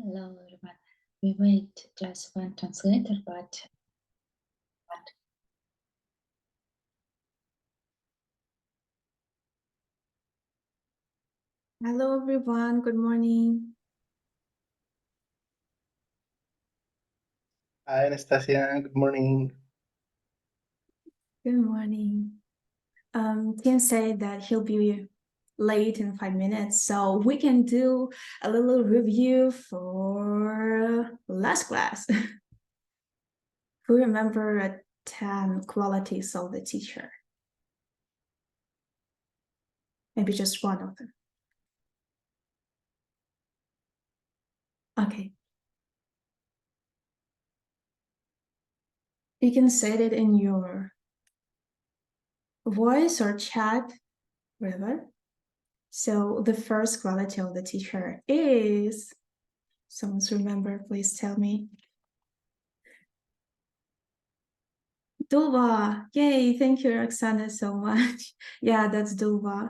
Hello, everyone. We wait just one translator, but Hello, everyone. Good morning. Hi, Anastasia. Good morning. Good morning. Tim said that he'll be late in 5 minutes, so we can do a little review for last class. Who remember 10 qualities of the teacher? Maybe just one of them. Okay. You can say it in your voice or chat, whatever. So the first quality of the teacher is, someone's remember, please tell me. Dulva, yay, thank you, Roxana, so much. Yeah, that's Dulva.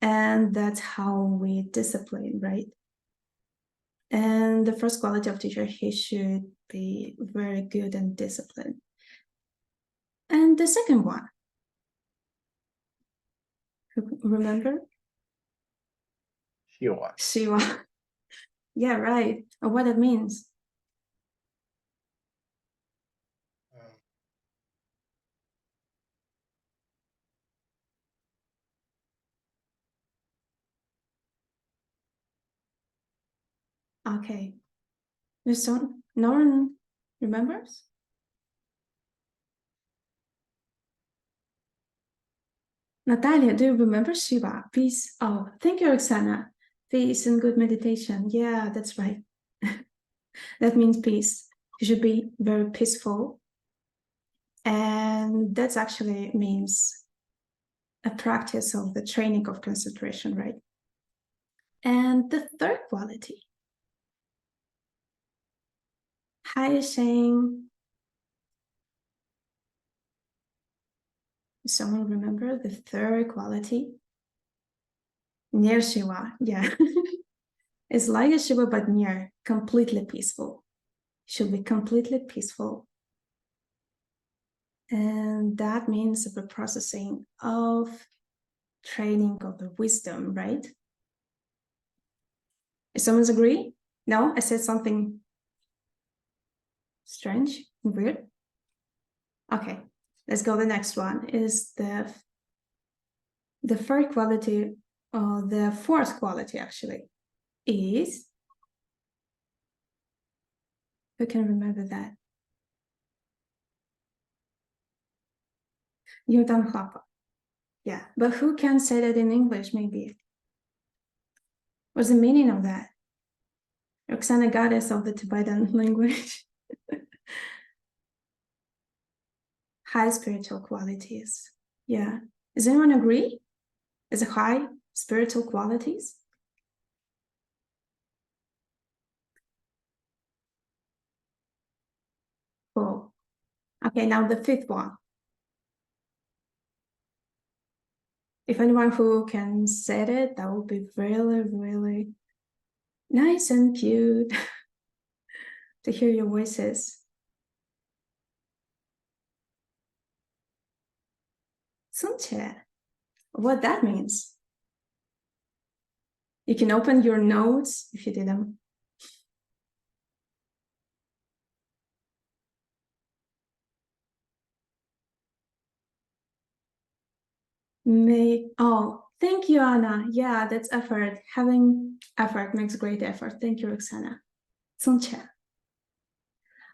And that's how we discipline, right? And the first quality of teacher, he should be very good and disciplined. And the second one, remember? Shiwa. Shiva. Yeah, right. What it means. Okay. No one remembers? Natalia, do you remember Shiva? Peace. Oh, thank you, Roxana. Peace and good meditation. Yeah, that's right. That means peace. You should be very peaceful. And that actually means a practice of the training of concentration, right? And the third quality. Hi, Shane. Someone remember the third quality? Near Shiva, yeah. It's like a Shiva, but near, completely peaceful. Should be completely peaceful. And that means the processing of training of the wisdom, right? Is someone agree? No, I said something strange, weird. Okay, let's go. The next one is the third quality, or the fourth quality actually, is, who can remember that? Yudanhapa. Yeah, but who can say that in English maybe? What's the meaning of that? Roxana, goddess of the Tibetan language. High spiritual qualities. Yeah. Does anyone agree? Is it high spiritual qualities? Cool. Okay, now the fifth one. If anyone who can say it, that would be really, really nice and cute to hear your voices. Sunche. What that means? You can open your notes if you didn't. Oh, thank you, Anna. Yeah, that's effort. Having effort makes great effort. Thank you, Roxana. Sunche.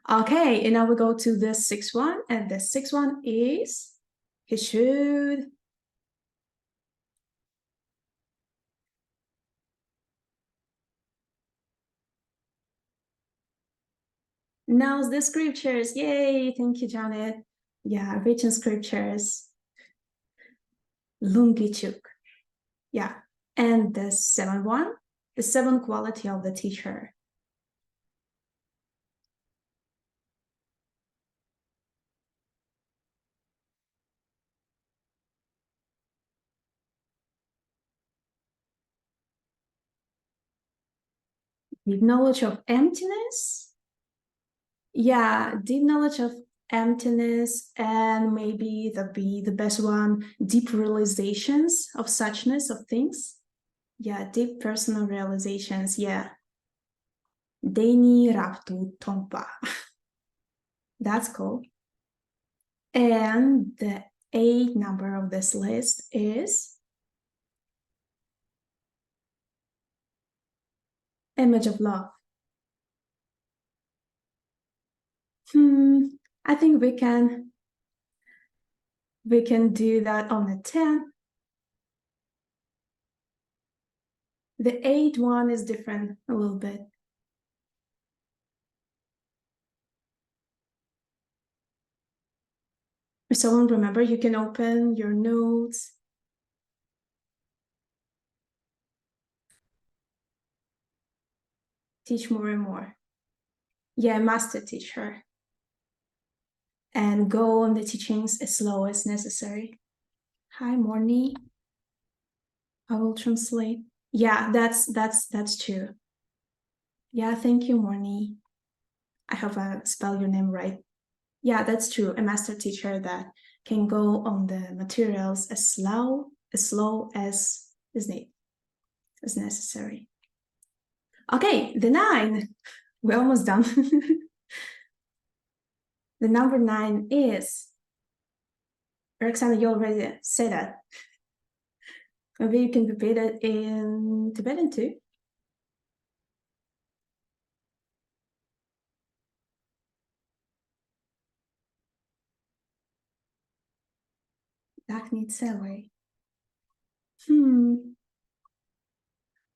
Okay, and now we go to the sixth one, and the sixth one is he should. Knows the scriptures. Yay! Thank you, Janet. Yeah, written scriptures. Lungichuk. Yeah. And the seventh one, the seventh quality of the teacher. Deep knowledge of emptiness. Yeah, deep knowledge of emptiness, and maybe the best one, deep realizations of suchness of things. Yeah, deep personal realizations. Yeah. Deni Raptu Tompa. That's cool. And the 8th number of this list is image of love. I think we can do that on the 10. The 8th one is different a little bit. If someone remember, you can open your notes. Teach more and more. Yeah, master teacher. And go on the teachings as slow as necessary. Hi, Morny. I will translate. Yeah, that's true. Yeah, thank you, Morny. I hope I spell your name right. Yeah, that's true. A master teacher that can go on the materials as slow as is needed, as necessary. Okay, the 9. We're almost done. The number 9 is, Alexander, you already said that. Maybe you can repeat it in Tibetan too. Dakni Tsewe.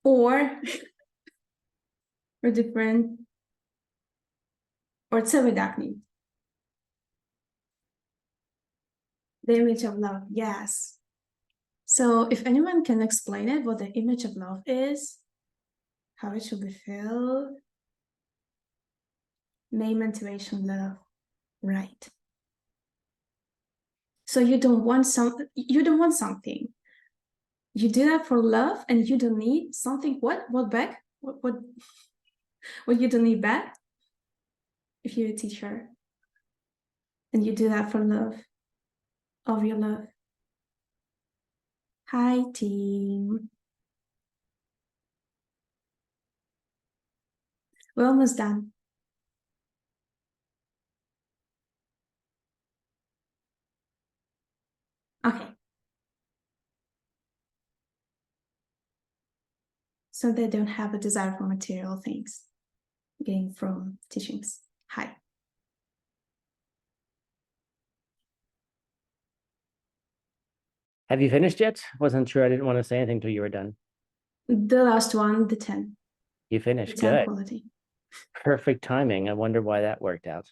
Or different, or Tsewe Dakni. The image of love, yes. So if anyone can explain it, what the image of love is, how it should be felt, main motivation, love, right? So you don't want something. You do that for love, and you don't need something. What back? What you don't need back? If you're a teacher, and you do that for love, of your love. Hi, team. We're almost done. Okay. So they don't have a desire for material things gained from teachings. Hi. Have you finished yet? Wasn't sure. I didn't want to say anything till you were done. The last one, the 10. You finished. The 10 Good. quality. Perfect timing. I wonder why that worked out.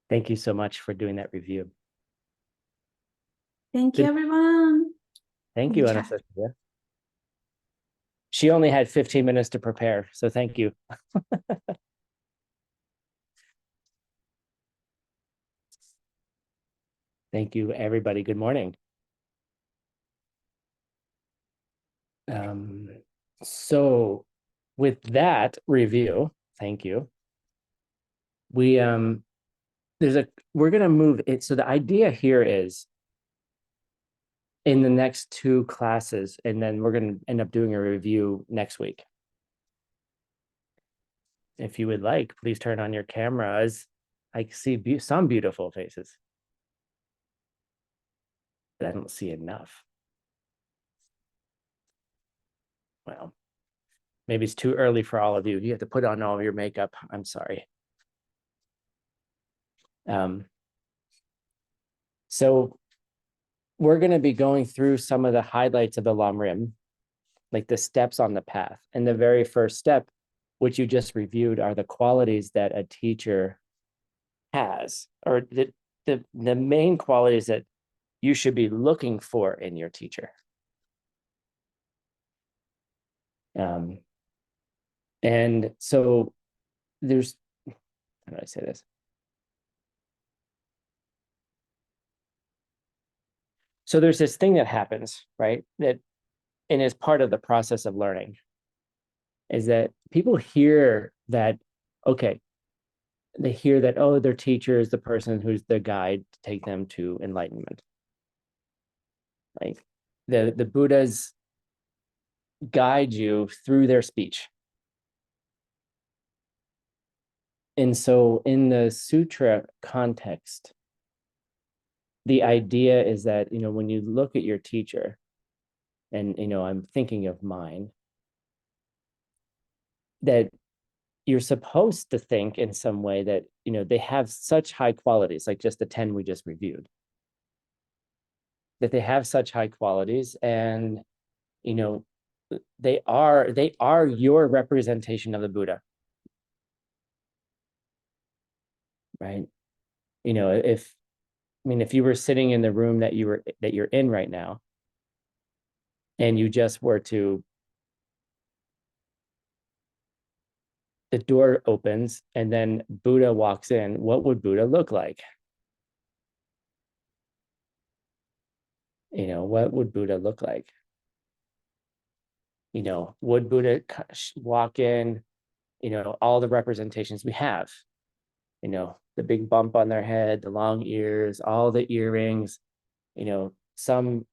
Thank you so much for doing that review. Thank you, everyone. Thank you, Anastasia. She only had 15 minutes to prepare, so thank you. Thank you, everybody. Good morning. So with that review, thank you. We're gonna move it. So the idea here is in the next 2 classes, and then we're gonna end up doing a review next week. If you would like, please turn on your cameras. I see some beautiful faces, but I don't see enough. Well, maybe it's too early for all of you. You have to put on all of your makeup. I'm sorry. So we're going to be going through some of the highlights of the Lamrim, like the steps on the path. And the very first step, which you just reviewed, are the qualities that a teacher has, or the main qualities that you should be looking for in your teacher. And so there's, how do I say this? So there's this thing that happens, right? That and is part of the process of learning, is that people hear that, okay, they hear that, oh, their teacher is the person who's the guide to take them to enlightenment. Like the Buddhas guide you through their speech. And so in the sutra context, the idea is that, when you look at your teacher, and, I'm thinking of mine, that you're supposed to think in some way that, they have such high qualities, like just the 10 we just reviewed, that they have such high qualities, and, they are your representation of the Buddha. Right? If you were sitting in the room that you're in right now, and you just were to, the door opens and then Buddha walks in, what would Buddha look like? What would Buddha look like? Would Buddha walk in, all the representations we have, the big bump on their head, the long ears, all the earrings, some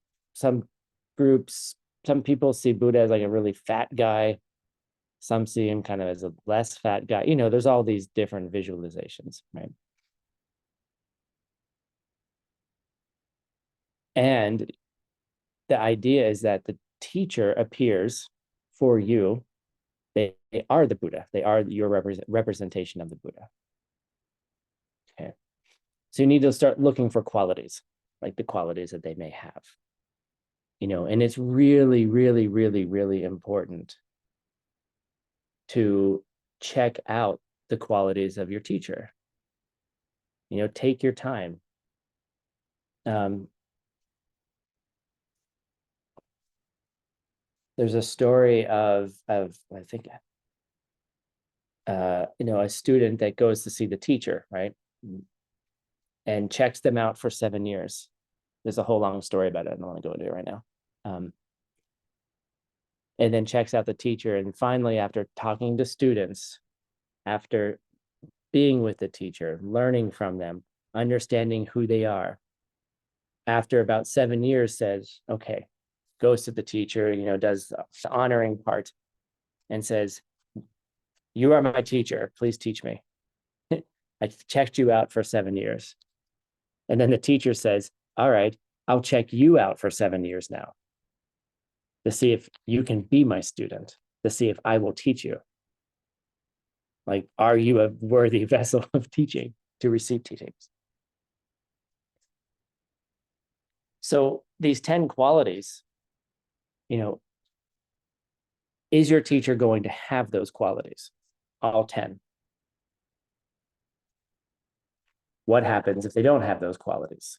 groups, some people see Buddha as like a really fat guy. Some see him kind of as a less fat guy. There's all these different visualizations, right? And the idea is that the teacher appears for you. They are the Buddha. They are your representation of the Buddha. Okay. So you need to start looking for qualities, like the qualities that they may have. And it's really, really, really, really important to check out the qualities of your teacher. Take your time. There's a story of I think, a student that goes to see the teacher, right? And checks them out for 7 years. There's a whole long story about it. I don't want to go into it right now. And then checks out the teacher. And finally, after talking to students, after being with the teacher, learning from them, understanding who they are, after about 7 years says, okay, goes to the teacher, does the honoring part and says, you are my teacher, please teach me. I checked you out for 7 years. And then the teacher says, all right, I'll check you out for 7 years now to see if you can be my student, to see if I will teach you. Like, are you a worthy vessel of teaching, to receive teachings? So these 10 qualities, is your teacher going to have those qualities? All 10. What happens if they don't have those qualities?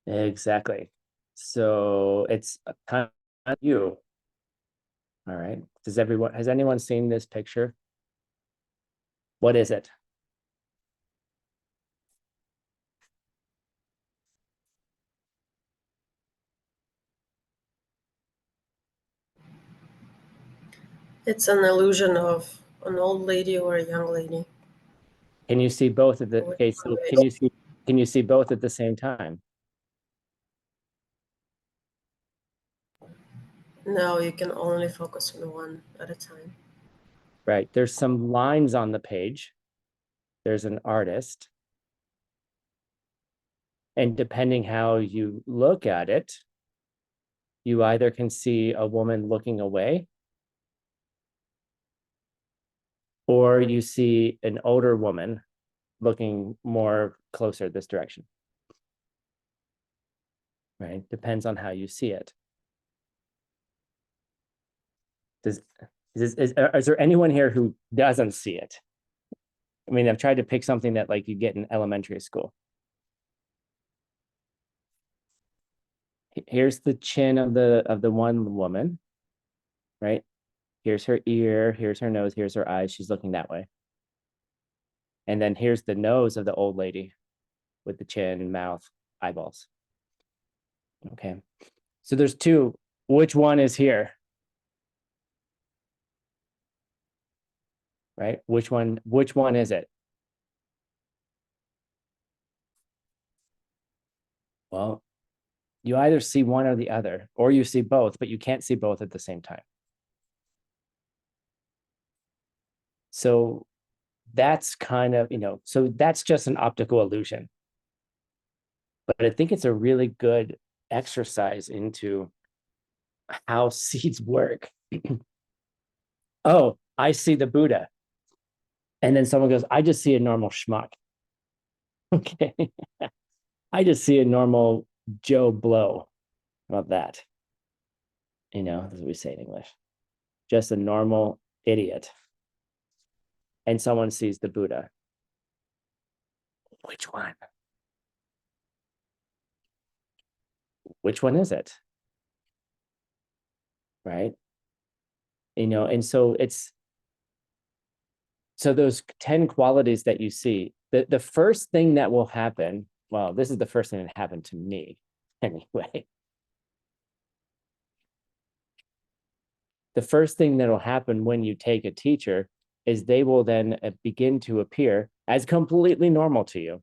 Exactly. So it's kind of you. All right. Has anyone seen this picture? What is it? It's an illusion of an old lady or a young lady. Can you see both at the, okay, so can you see both at the same time? No, you can only focus on one at a time. Right. There's some lines on the page. There's an artist. And depending how you look at it, you either can see a woman looking away, or you see an older woman looking more closer this direction. Right? Depends on how you see it. Is there anyone here who doesn't see it? I mean, I've tried to pick something that like you get in elementary school. Here's the chin of the one woman, right? Here's her ear, here's her nose, here's her eyes. She's looking that way. And then here's the nose of the old lady with the chin, mouth, eyeballs. Okay. So there's two. Which one is here? Right? Which one is it? Well, you either see one or the other, or you see both, but you can't see both at the same time. So that's kind of, so that's just an optical illusion. But I think it's a really good exercise into how seeds work. Oh, I see the Buddha. And then someone goes, I just see a normal schmuck. Okay. I just see a normal Joe Blow. How about that? That's what we say in English. Just a normal idiot. And someone sees the Buddha. Which one? Which one is it? Right? And so so those 10 qualities that you see, the first thing that will happen, well, this is the first thing that happened to me anyway. The first thing that will happen when you take a teacher is they will then begin to appear as completely normal to you.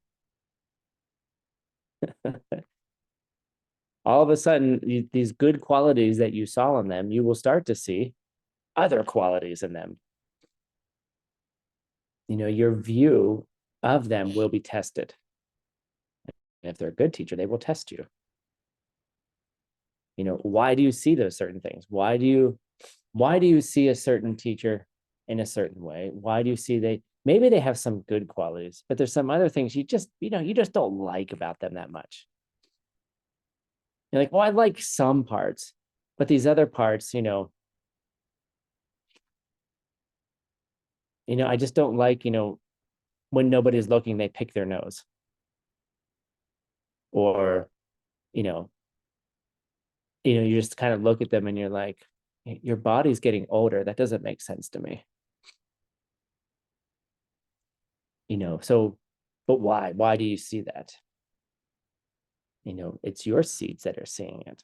All of a sudden, these good qualities that you saw in them, you will start to see other qualities in them. Your view of them will be tested. And if they're a good teacher, they will test you. Why do you see those certain things? Why do you see a certain teacher in a certain way? Why do you see maybe they have some good qualities, but there's some other things you just don't like about them that much. You're like, well, I like some parts, but these other parts, I just don't like, when nobody's looking, they pick their nose. Or, you just kind of look at them and you're like, your body's getting older. That doesn't make sense to me. So, but why? Why do you see that? It's your seeds that are seeing it.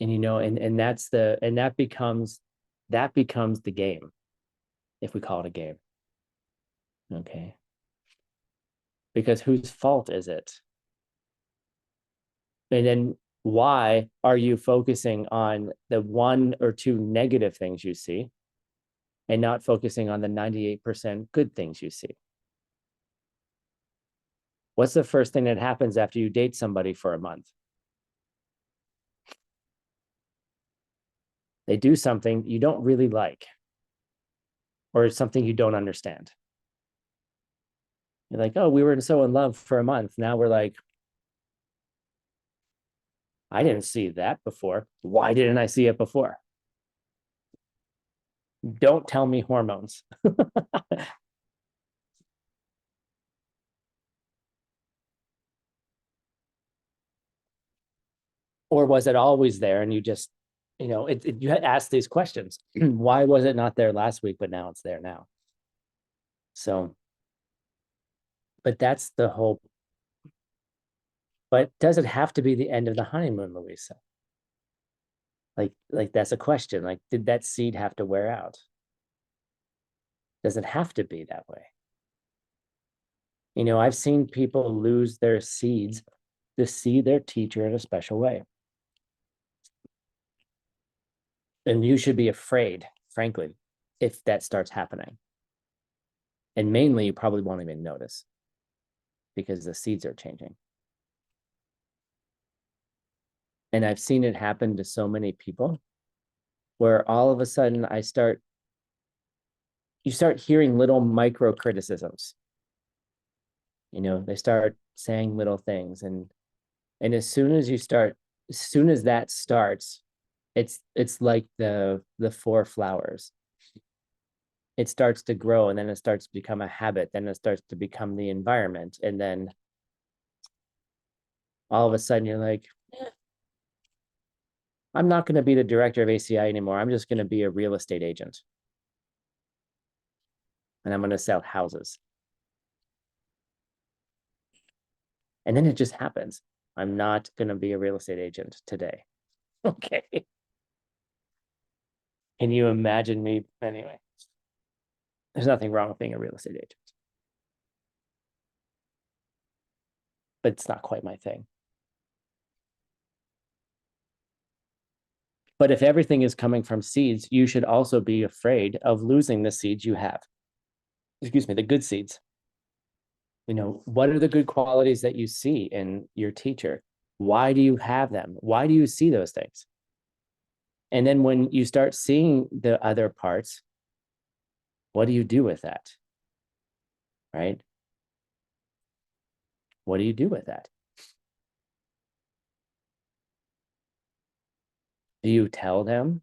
And that becomes the game, if we call it a game. Okay. Because whose fault is it? And then why are you focusing on the 1 or 2 negative things you see and not focusing on the 98% good things you see? What's the first thing that happens after you date somebody for a month? They do something you don't really like, or it's something you don't understand. You're like, oh, we were so in love for a month. Now we're like, I didn't see that before. Why didn't I see it before? Don't tell me hormones. Or was it always there and you just, you had asked these questions. Why was it not there last week, but now it's there now? So, but that's the whole. But does it have to be the end of the honeymoon, Louisa? Like that's a question. Like, did that seed have to wear out? Does it have to be that way? I've seen people lose their seeds to see their teacher in a special way. And you should be afraid, frankly, if that starts happening. And mainly, you probably won't even notice because the seeds are changing. And I've seen it happen to so many people where all of a sudden you start hearing little micro criticisms. They start saying little things. And as soon as that starts, it's like the 4 flowers. It starts to grow, and then it starts to become a habit. Then it starts to become the environment. And then all of a sudden you're like, I'm not going to be the director of ACI anymore. I'm just going to be a real estate agent. and I'm going to sell houses. And then it just happens. I'm not going to be a real estate agent today. Okay. Can you imagine me? Anyway, there's nothing wrong with being a real estate agent, but it's not quite my thing. But if everything is coming from seeds, you should also be afraid of losing the seeds you have. Excuse me, the good seeds. You know, what are the good qualities that you see in your teacher? Why do you have them? Why do you see those things? And then when you start seeing the other parts, what do you do with that? Right? What do you do with that? Do you tell them?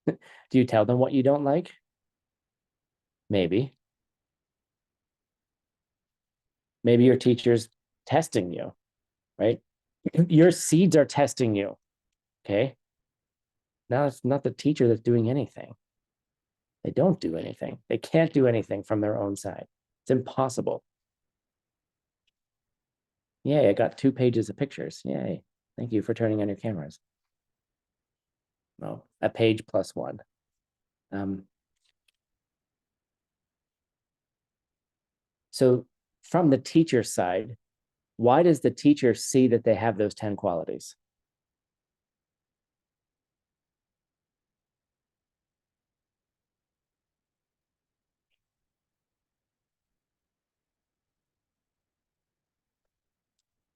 Do you tell them what you don't like? Maybe. Maybe your teacher's testing you, right? Your seeds are testing you, okay? Now it's not the teacher that's doing anything. They don't do anything. They can't do anything from their own side. It's impossible. Yay, I got 2 pages of pictures. Yay. Thank you for turning on your cameras. Oh, a page plus 1. So from the teacher side, why does the teacher see that they have those 10 qualities?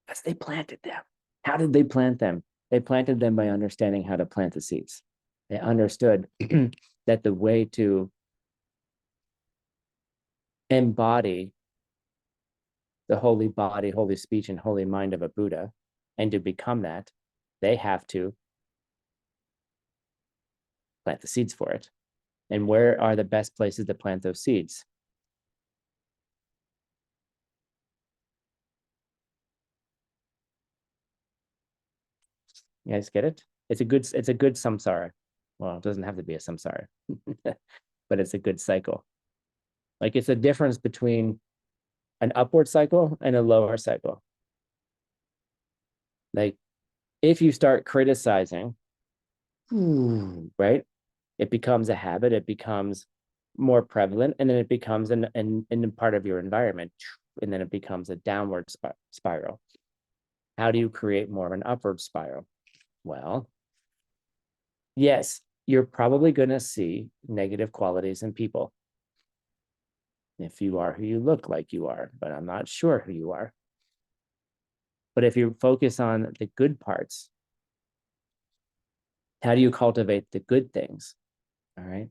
Because they planted them. How did they plant them? They planted them by understanding how to plant the seeds. They understood that the way to embody the holy body, holy speech, and holy mind of a Buddha, and to become that, they have to plant the seeds for it. And where are the best places to plant those seeds? You guys get it? It's a good samsara. Well, it doesn't have to be a samsara, but it's a good cycle. Like it's a difference between an upward cycle and a lower cycle. Like if you start criticizing, right, it becomes a habit, it becomes more prevalent, and then it becomes an part of your environment, and then it becomes a downward spiral. How do you create more of an upward spiral? Well, yes, you're probably going to see negative qualities in people. If you are who you look like you are, but I'm not sure who you are. But if you focus on the good parts, how do you cultivate the good things? All right.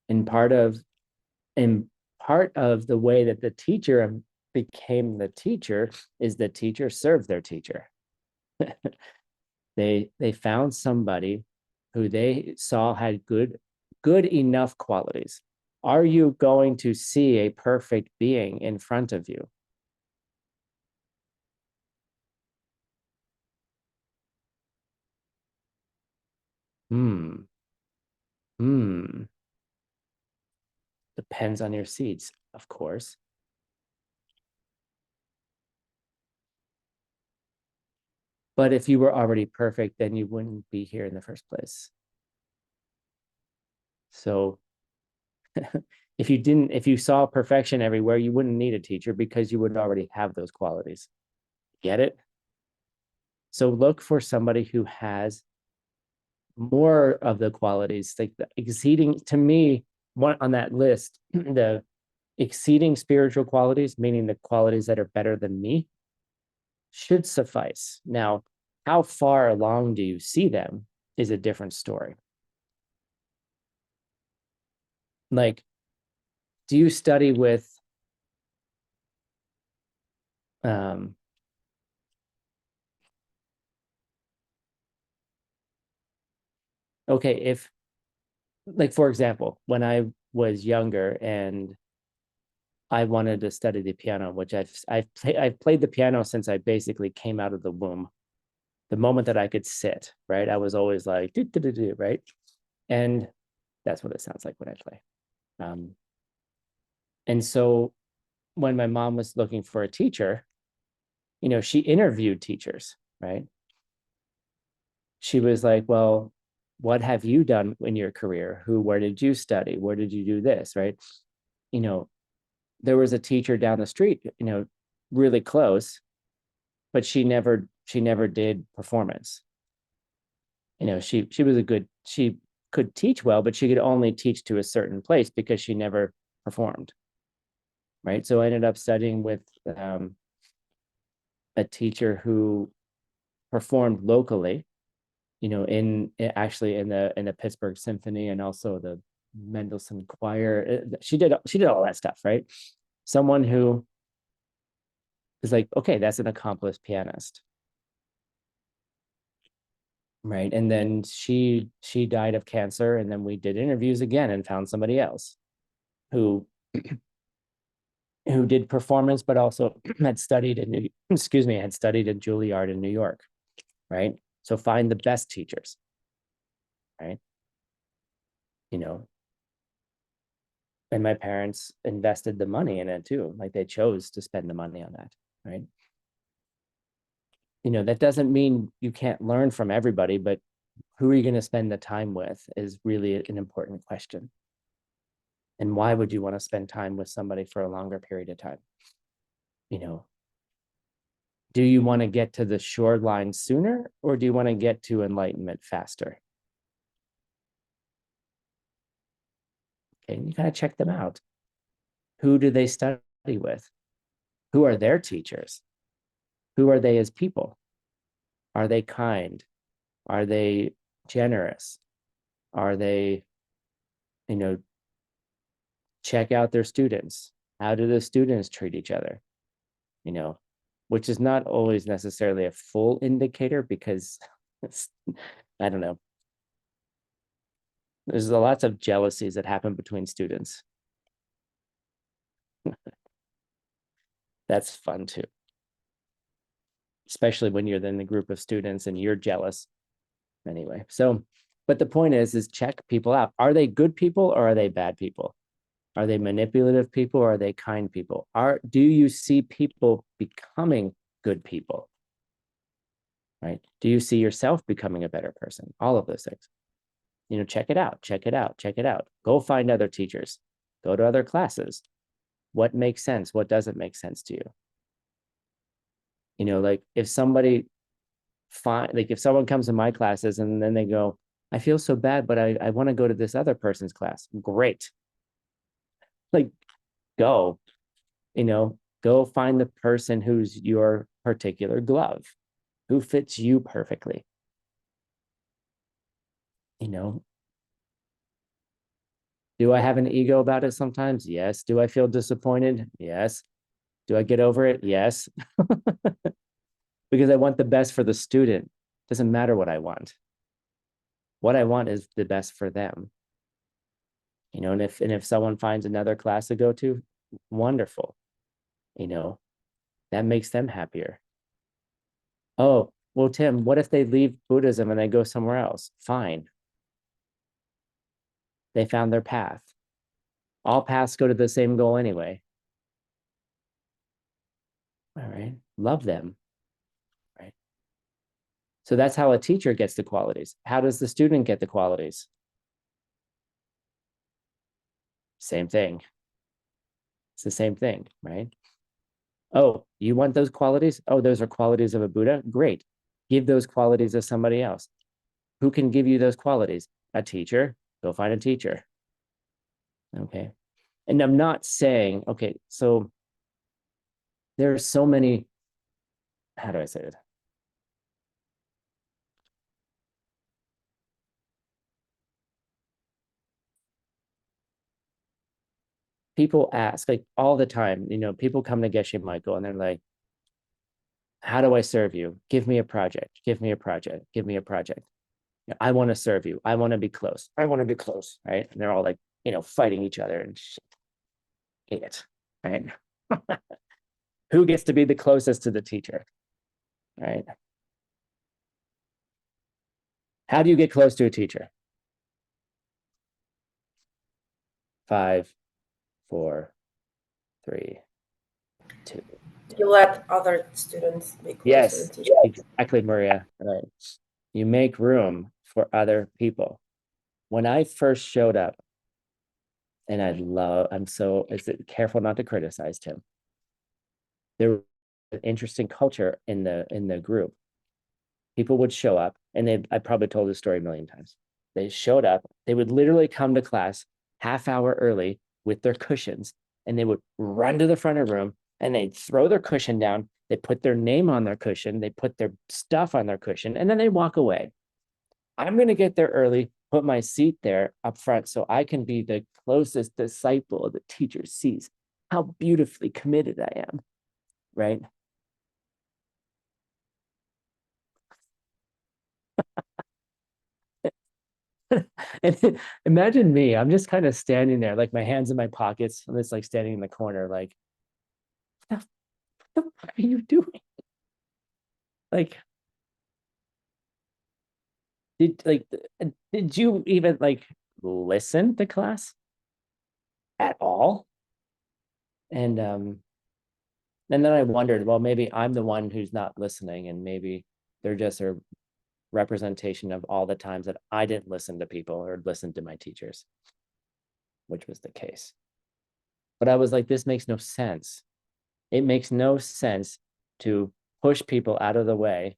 And part of the way that the teacher became the teacher is the teacher served their teacher. They found somebody who they saw had good enough qualities. Are you going to see a perfect being in front of you? Depends on your seeds, of course. But if you were already perfect, then you wouldn't be here in the first place. So if you saw perfection everywhere, you wouldn't need a teacher because you would already have those qualities. Get it? So look for somebody who has more of the qualities, like the exceeding, to me, one on that list, the exceeding spiritual qualities, meaning the qualities that are better than me, should suffice. Now, how far along do you see them is a different story. Like, do you study with okay, if, like, for example, when I was younger and I wanted to study the piano, which I've played the piano since I basically came out of the womb. The moment that I could sit, right? I was always like, right? And that's what it sounds like when I play. And so when my mom was looking for a teacher, she interviewed teachers, right? She was like, well, what have you done in your career? Where did you study? Where did you do this? Right. There was a teacher down the street, really close, but she never did performance. She was she could teach well, but she could only teach to a certain place because she never performed. Right. So I ended up studying with a teacher who performed locally, actually in the Pittsburgh Symphony and also the Mendelssohn Choir. She did all that stuff, right? Someone who is like, okay, that's an accomplished pianist. Right. And then she died of cancer, and then we did interviews again and found somebody else who did performance, but also had studied in had studied at Juilliard in New York. Right. So find the best teachers. Right. And my parents invested the money in it too. Like, they chose to spend the money on that. Right. That doesn't mean you can't learn from everybody, but who are you going to spend the time with is really an important question. And why would you want to spend time with somebody for a longer period of time? Do you want to get to the shoreline sooner, or do you want to get to enlightenment faster? Okay, you gotta check them out. Who do they study with? Who are their teachers? Who are they as people? Are they kind? Are they generous? Are they, check out their students? How do the students treat each other? Which is not always necessarily a full indicator, because I don't know. There's lots of jealousies that happen between students. That's fun too. Especially when you're in the group of students and you're jealous. Anyway, but the point is check people out. Are they good people or are they bad people? Are they manipulative people or are they kind people? Do you see people becoming good people? Right? Do you see yourself becoming a better person? All of those things. Check it out, check it out, check it out. Go find other teachers. Go to other classes. What makes sense? What doesn't make sense to you? Like if somebody if someone comes to my classes and then they go, I feel so bad, but I want to go to this other person's class. Great. Like, go find the person who's your particular glove, who fits you perfectly. Do I have an ego about it sometimes? Yes. Do I feel disappointed? Yes. Do I get over it? Yes. Because I want the best for the student. Doesn't matter what I want. What I want is the best for them. And if someone finds another class to go to, wonderful. That makes them happier. Oh, well, Tim, what if they leave Buddhism and they go somewhere else? Fine. They found their path. All paths go to the same goal anyway. All right. Love them. Right. So that's how a teacher gets the qualities. How does the student get the qualities? Same thing. It's the same thing, right? Oh, you want those qualities? Oh, those are qualities of a Buddha? Great. Give those qualities to somebody else. Who can give you those qualities? A teacher. Go find a teacher. Okay. And I'm not saying, okay, so there are so many, how do I say it? People ask like all the time, people come to Geshe Michael and they're like, how do I serve you? Give me a project. Give me a project. Give me a project. I want to serve you. I want to be close. I want to be close. Right. And they're all like, fighting each other and hate it. Right. Who gets to be the closest to the teacher? Right. How do you get close to a teacher? 5, 4, 3, 2. You let other students be close to Yes, the teacher. exactly, Maria. Right. You make room for other people. When I first showed up, and I'm so careful not to criticize Tim. There was an interesting culture in the group. People would show up, and I probably told this story a million times. They showed up, they would literally come to class half hour early with their cushions, and they would run to the front of the room and they'd throw their cushion down, they put their name on their cushion, they put their stuff on their cushion, and then they walk away. I'm going to get there early, put my seat there up front so I can be the closest disciple the teacher sees how beautifully committed I am, right? And imagine me, I'm just kind of standing there, like my hands in my pockets. I'm just like standing in the corner, like, what the fuck are you doing? Like, did you even like listen to class at all? And then I wondered, well, maybe I'm the one who's not listening, and maybe they're just a representation of all the times that I didn't listen to people or listen to my teachers, which was the case. But I was like, this makes no sense. It makes no sense to push people out of the way.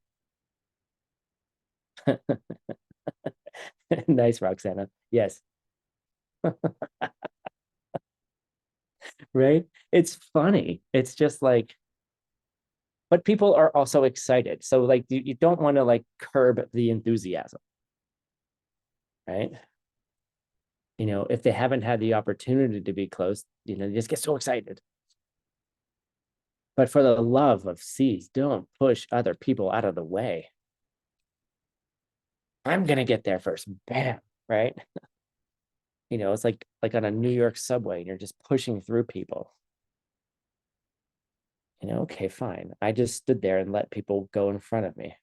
Nice, Roxana. Yes. Right? It's funny. It's just like, but people are also excited. So like you don't want to like curb the enthusiasm, right? You know, if they haven't had the opportunity to be close, you know, they just get so excited. But for the love of C's, don't push other people out of the way. I'm gonna get there first. Bam, right? You know, it's like on a New York subway, and you're just pushing through people. You know, okay, fine. I just stood there and let people go in front of me.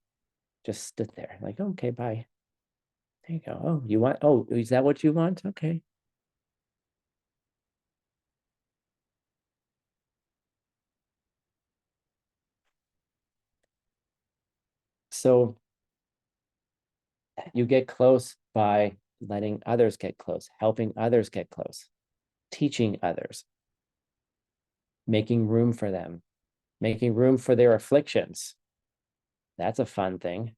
Just stood there, like, okay, bye. There you go. Oh, you want, oh, is that what you want? Okay. So you get close by letting others get close, helping others get close, teaching others, making room for them, making room for their afflictions. That's a fun thing.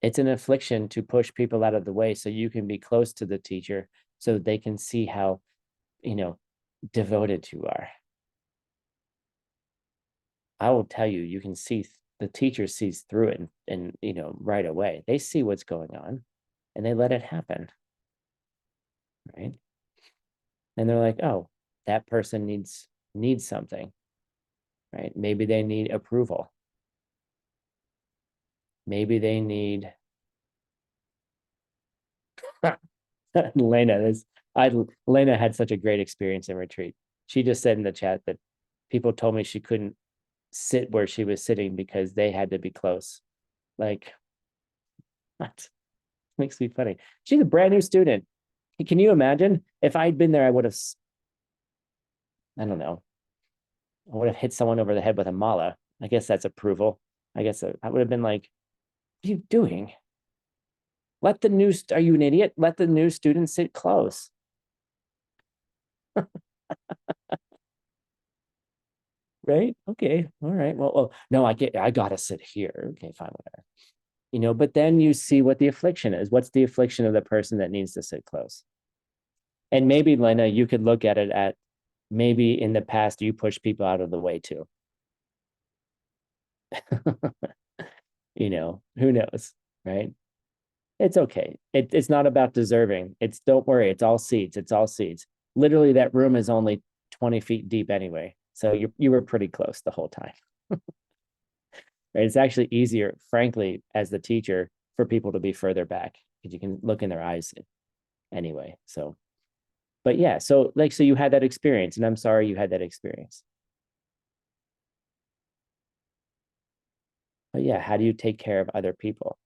It's an affliction to push people out of the way so you can be close to the teacher so they can see how, you know, devoted you are. I will tell you, you can see the teacher sees through it and you know, right away. They see what's going on and they let it happen. Right. And they're like, oh, that person needs something. Right. Maybe they need approval. Maybe they need Lena, Lena had such a great experience in retreat. She just said in the chat that people told me she couldn't sit where she was sitting because they had to be close. Like, what? Makes me funny. She's a brand new student. Can you imagine if I'd been there? I would have, I don't know, I would have hit someone over the head with a mala. I guess that's approval. I guess I would have been like, what are you doing? Let the new, are you an idiot? Let the new student sit close. Right? Okay. All right. Well, oh, no, I gotta sit here. Okay, fine, whatever. You know, but then you see what the affliction is. What's the affliction of the person that needs to sit close? And maybe, Lena, you could look at it at maybe in the past you push people out of the way too. You know, who knows, right? It's okay. It's not about deserving. It's, don't worry, it's all seeds. It's all seeds. Literally, that room is only 20 feet deep anyway. So you were pretty close the whole time. Right? It's actually easier, frankly, as the teacher, for people to be further back because you can look in their eyes anyway. So, but yeah, so like, so you had that experience, and I'm sorry you had that experience. But yeah, how do you take care of other people?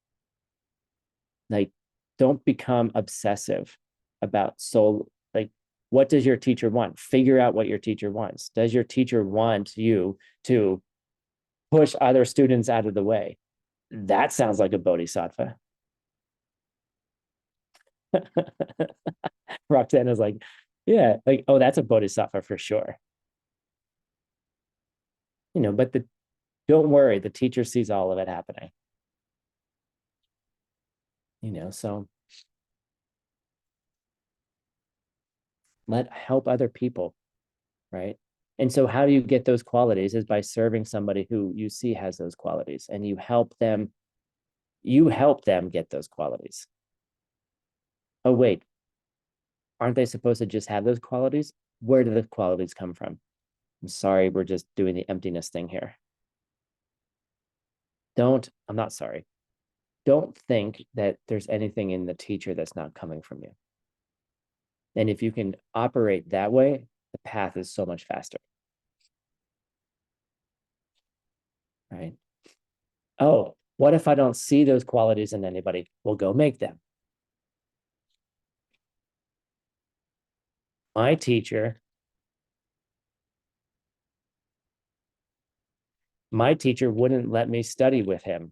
Like, don't become obsessive about soul, like, what does your teacher want? Figure out what your teacher wants. Does your teacher want you to push other students out of the way? That sounds like a bodhisattva. Roxanne is like, yeah, like, oh, that's a bodhisattva for sure. You know, but don't worry, the teacher sees all of it happening. You know, so help other people, right? And so how do you get those qualities is by serving somebody who you see has those qualities, and you help them get those qualities. Oh, wait, aren't they supposed to just have those qualities? Where do the qualities come from? I'm sorry, we're just doing the emptiness thing here. I'm not sorry. Don't think that there's anything in the teacher that's not coming from you. And if you can operate that way, the path is so much faster. Right? Oh, what if I don't see those qualities in anybody? Well, go make them. My teacher wouldn't let me study with him.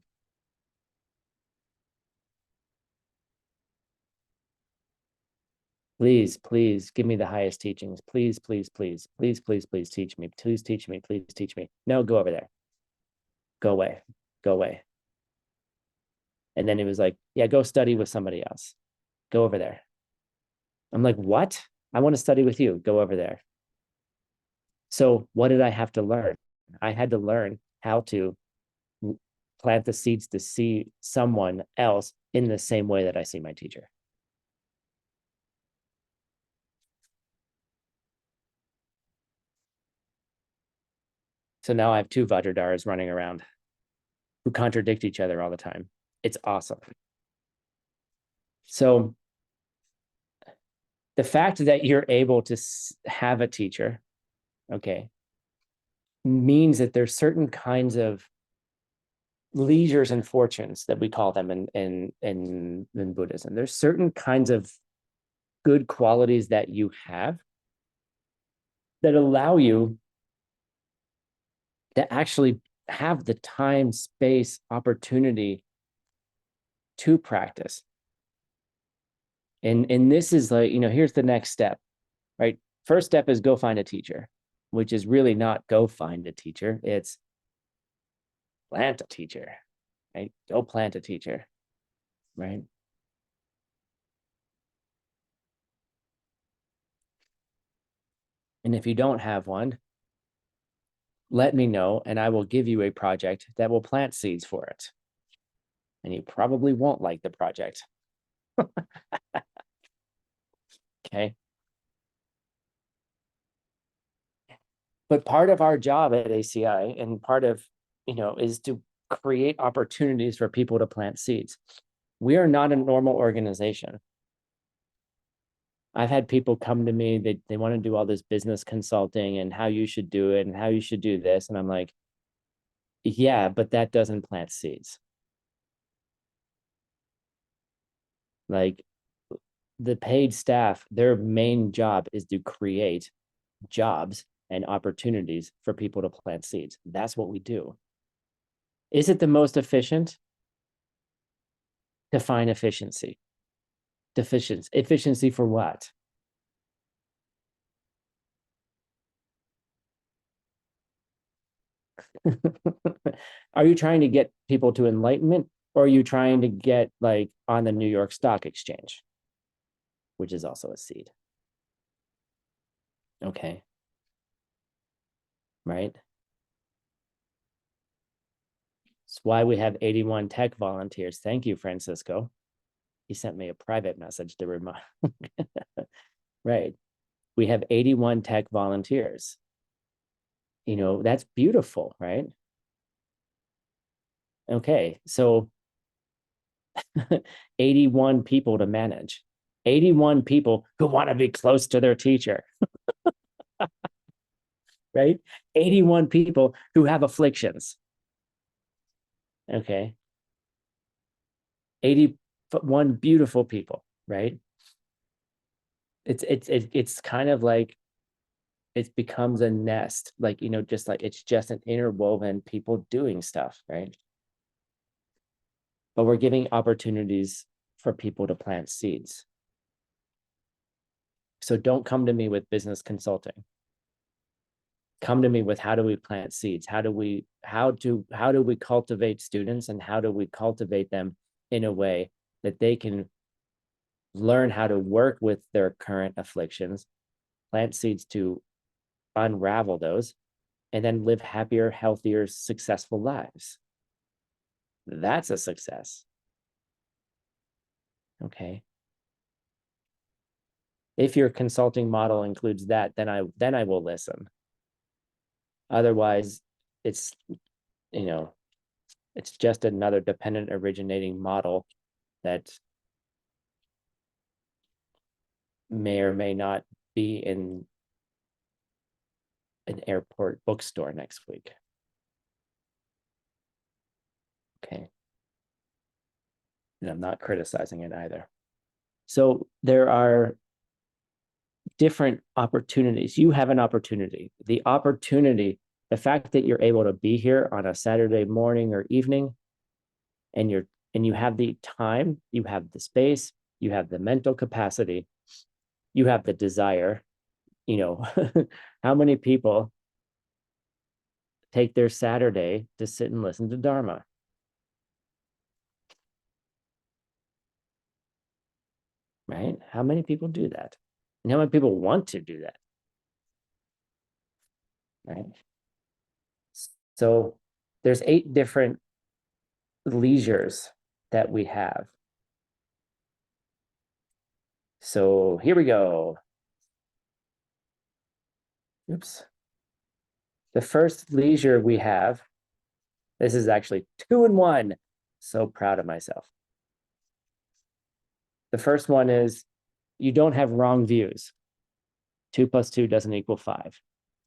Please, please give me the highest teachings. Please, please, please, please, please, please teach me. Please teach me. Please teach me. No, go over there. Go away. Go away. And then he was like, yeah, go study with somebody else. Go over there. I'm like, what? I want to study with you. Go over there. So what did I have to learn? I had to learn how to plant the seeds to see someone else in the same way that I see my teacher. So now I have two Vajradharas running around who contradict each other all the time. It's awesome. So the fact that you're able to have a teacher, okay, means that there's certain kinds of leisures and fortunes that we call them in Buddhism. There's certain kinds of good qualities that you have that allow you to actually have the time, space, opportunity to practice. And this is like, you know, here's the next step, right? First step is go find a teacher, which is really not go find a teacher. It's plant a teacher, right? Go plant a teacher, right? And if you don't have one, let me know and I will give you a project that will plant seeds for it. And you probably won't like the project. Okay. But part of our job at ACI and part of, you know, is to create opportunities for people to plant seeds. We are not a normal organization. I've had people come to me, they want to do all this business consulting and how you should do it and how you should do this. And I'm like, yeah, but that doesn't plant seeds. Like the paid staff, their main job is to create jobs and opportunities for people to plant seeds. That's what we do. Is it the most efficient? Define efficiency. Efficiency for what? Are you trying to get people to enlightenment, or are you trying to get like on the New York Stock Exchange, which is also a seed? Okay. Right. That's why we have 81 tech volunteers. Thank you, Francisco. He sent me a private message to remind. Right. We have 81 tech volunteers. You know, that's beautiful, right? Okay, so 81 people to manage. 81 people who want to be close to their teacher. Right? 81 people who have afflictions. Okay. 81 beautiful people, right? It's kind of like it becomes a nest, like, just like it's just an interwoven people doing stuff, right? But we're giving opportunities for people to plant seeds. So don't come to me with business consulting. Come to me with how do we plant seeds? How do we cultivate students, and how do we cultivate them in a way that they can learn how to work with their current afflictions, plant seeds to unravel those, and then live happier, healthier, successful lives. That's a success. Okay. If your consulting model includes that, then I will listen. Otherwise, it's it's just another dependent originating model that may or may not be in an airport bookstore next week. Okay. And I'm not criticizing it either. So there are different opportunities. You have an opportunity. The fact that you're able to be here on a Saturday morning or evening, and you have the time, you have the space, you have the mental capacity, you have the desire. How many people take their Saturday to sit and listen to Dharma? Right? How many people do that? And how many people want to do that? Right? So there's 8 different leisures that we have. So here we go. Oops. The first leisure we have, this is actually 2 in 1. So proud of myself. The first one is you don't have wrong views. 2 + 2 doesn't equal 5,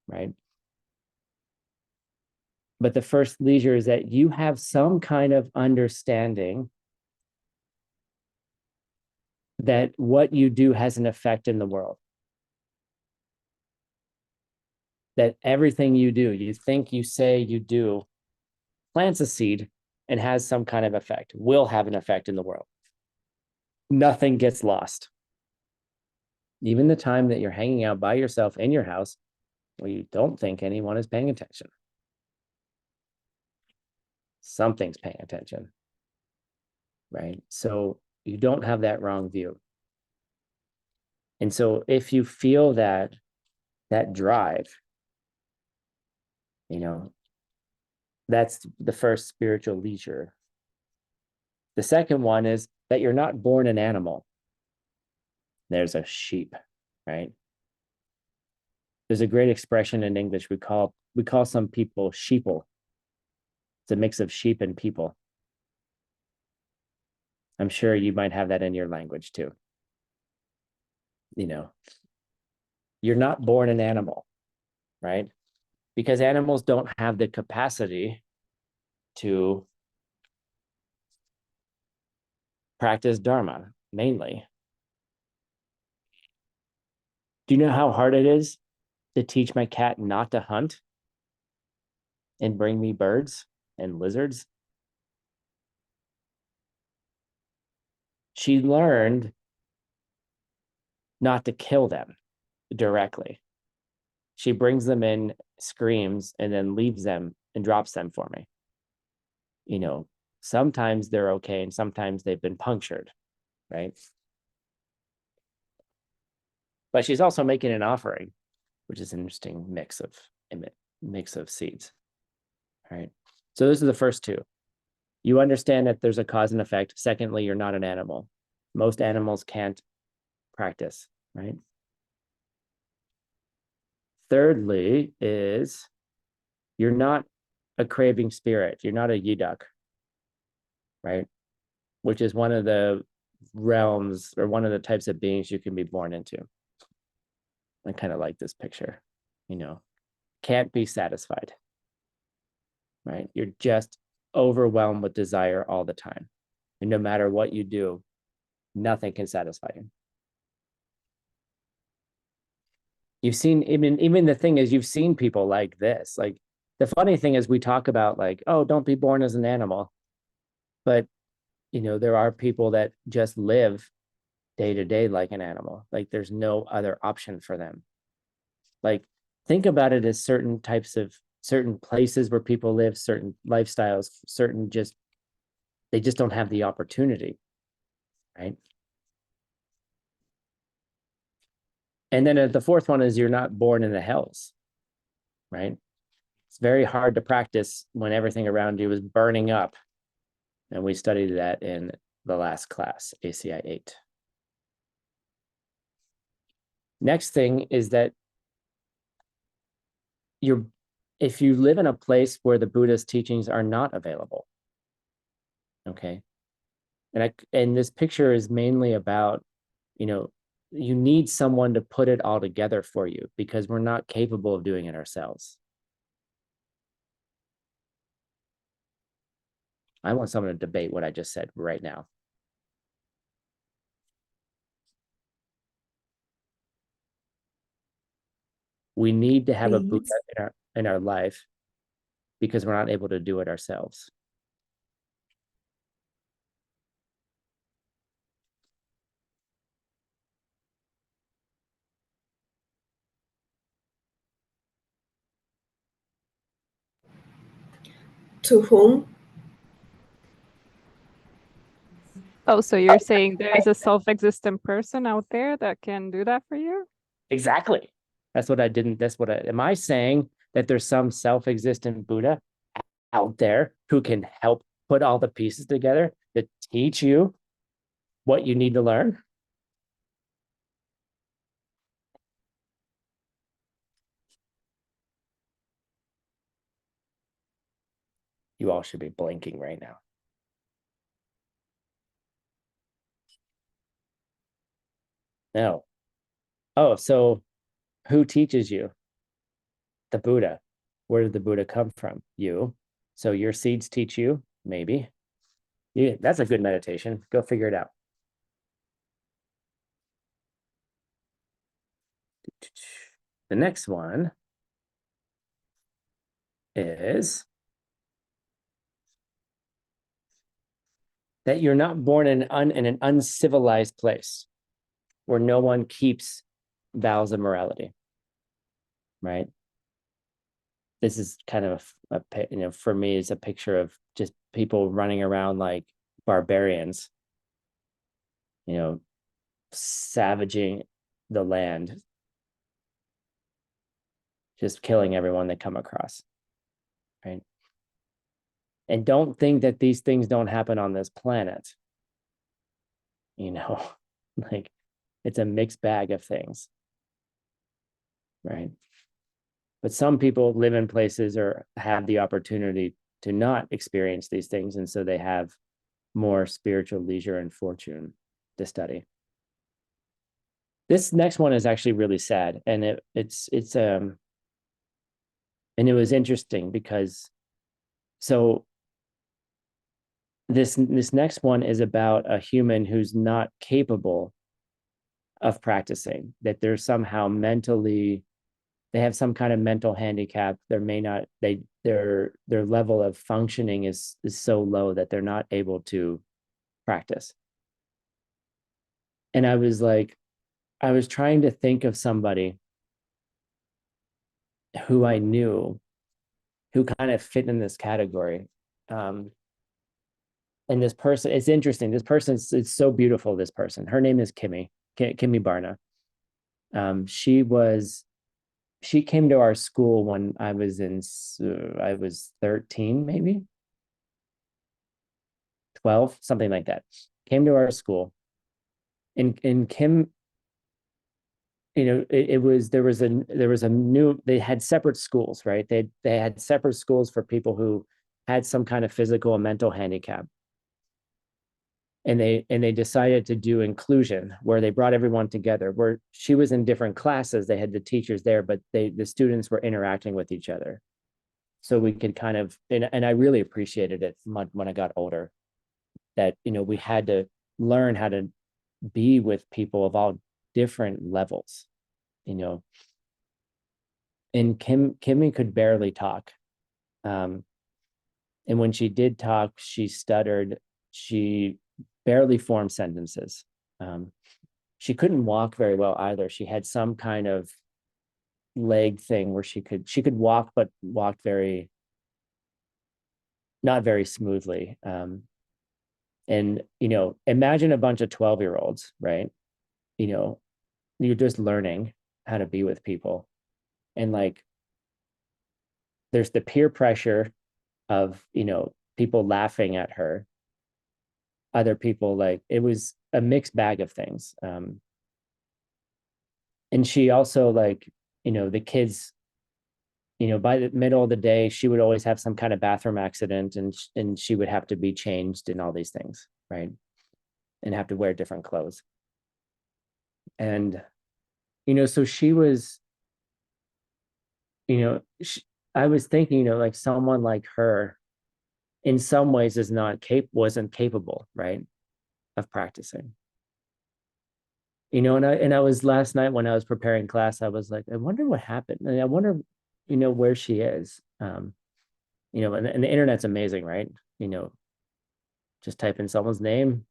right? But the first leisure is that you have some kind of understanding that what you do has an effect in the world. That everything you do, you think, you say, you do, plants a seed and has some kind of effect, will have an effect in the world. Nothing gets lost. Even the time that you're hanging out by yourself in your house, where you don't think anyone is paying attention. Something's paying attention, right? So you don't have that wrong view. And so if you feel that drive, that's the first spiritual leisure. The second one is that you're not born an animal. There's a sheep, right? There's a great expression in English. We call some people sheeple. It's a mix of sheep and people. I'm sure you might have that in your language too. You're not born an animal, right? Because animals don't have the capacity to practice Dharma, mainly. Do you know how hard it is to teach my cat not to hunt and bring me birds and lizards? She learned not to kill them directly. She brings them in, screams, and then leaves them and drops them for me. Sometimes they're okay, and sometimes they've been punctured, right? But she's also making an offering, which is an interesting mix of seeds. All right. So those are the first 2. You understand that there's a cause and effect. Secondly, you're not an animal. Most animals can't practice, right? Thirdly is you're not a craving spirit. You're not a yiduk, right? Which is one of the realms or one of the types of beings you can be born into. I kind of like this picture, can't be satisfied, right? You're just overwhelmed with desire all the time. And no matter what you do, nothing can satisfy you. you've seen, even the thing is, you've seen people like this. Like, the funny thing is, we talk about like, oh, don't be born as an animal. But, there are people that just live day to day like an animal. Like, there's no other option for them. Like, think about it as certain places where people live, certain lifestyles, they just don't have the opportunity, right? And then the fourth one is, you're not born in the hells, right? It's very hard to practice when everything around you is burning up. And we studied that in the last class, ACI 8. Next thing is that if you live in a place where the Buddha's teachings are not available, okay? And this picture is mainly about, you need someone to put it all together for you, because we're not capable of doing it ourselves. I want someone to debate what I just said right now. We need to have a Buddha in our life, because we're not able to do it ourselves. To whom? Oh, so you're saying there's a self-existent person out there that can do that for you? Exactly. Am I saying that there's some self-existent Buddha out there who can help put all the pieces together to teach you what you need to learn? You all should be blinking right now. No. Oh, so who teaches you? The Buddha. Where did the Buddha come from? You. So your seeds teach you? Maybe. Yeah, that's a good meditation. Go figure it out. The next one is that you're not born in an uncivilized place where no one keeps vows of morality, right? This is kind of for me, it's a picture of just people running around like barbarians, savaging the land, just killing everyone they come across, right? And don't think that these things don't happen on this planet. Like, it's a mixed bag of things, right? But some people live in places or have the opportunity to not experience these things, and so they have more spiritual leisure and fortune to study. This next one is actually really sad, and it was interesting because this next one is about a human who's not capable of practicing, that they're somehow they have some kind of mental handicap. Their level of functioning is so low that they're not able to practice. And I was trying to think of somebody who I knew who kind of fit in this category. And this person, it's interesting. This person is so beautiful. This person, her name is Kimmy Barna. She came to our school when I was 13, maybe 12, something like that. Came to our school, and Kim, they had separate schools, right? They had separate schools for people who had some kind of physical or mental handicap. And they decided to do inclusion, where they brought everyone together, where she was in different classes. They had the teachers there, but the students were interacting with each other. So we could kind of, and I really appreciated it when I got older, that, we had to learn how to be with people of all different levels, And Kimmy could barely talk. And when she did talk, she stuttered. She barely formed sentences. She couldn't walk very well either. She had some kind of leg thing where she could walk, but walked not very smoothly. And imagine a bunch of 12-year-olds, right? You're just learning how to be with people, and like there's the peer pressure of people laughing at her, other people, like it was a mixed bag of things. And she also, like, the kids, by the middle of the day, she would always have some kind of bathroom accident, and she would have to be changed and all these things, right? And have to wear different clothes. And so she was, I was thinking, like someone like her in some ways wasn't capable, right, of practicing. And I was, last night when I was preparing class, I was like, I wonder what happened. And I wonder, where she is. And the internet's amazing, right? Just type in someone's name,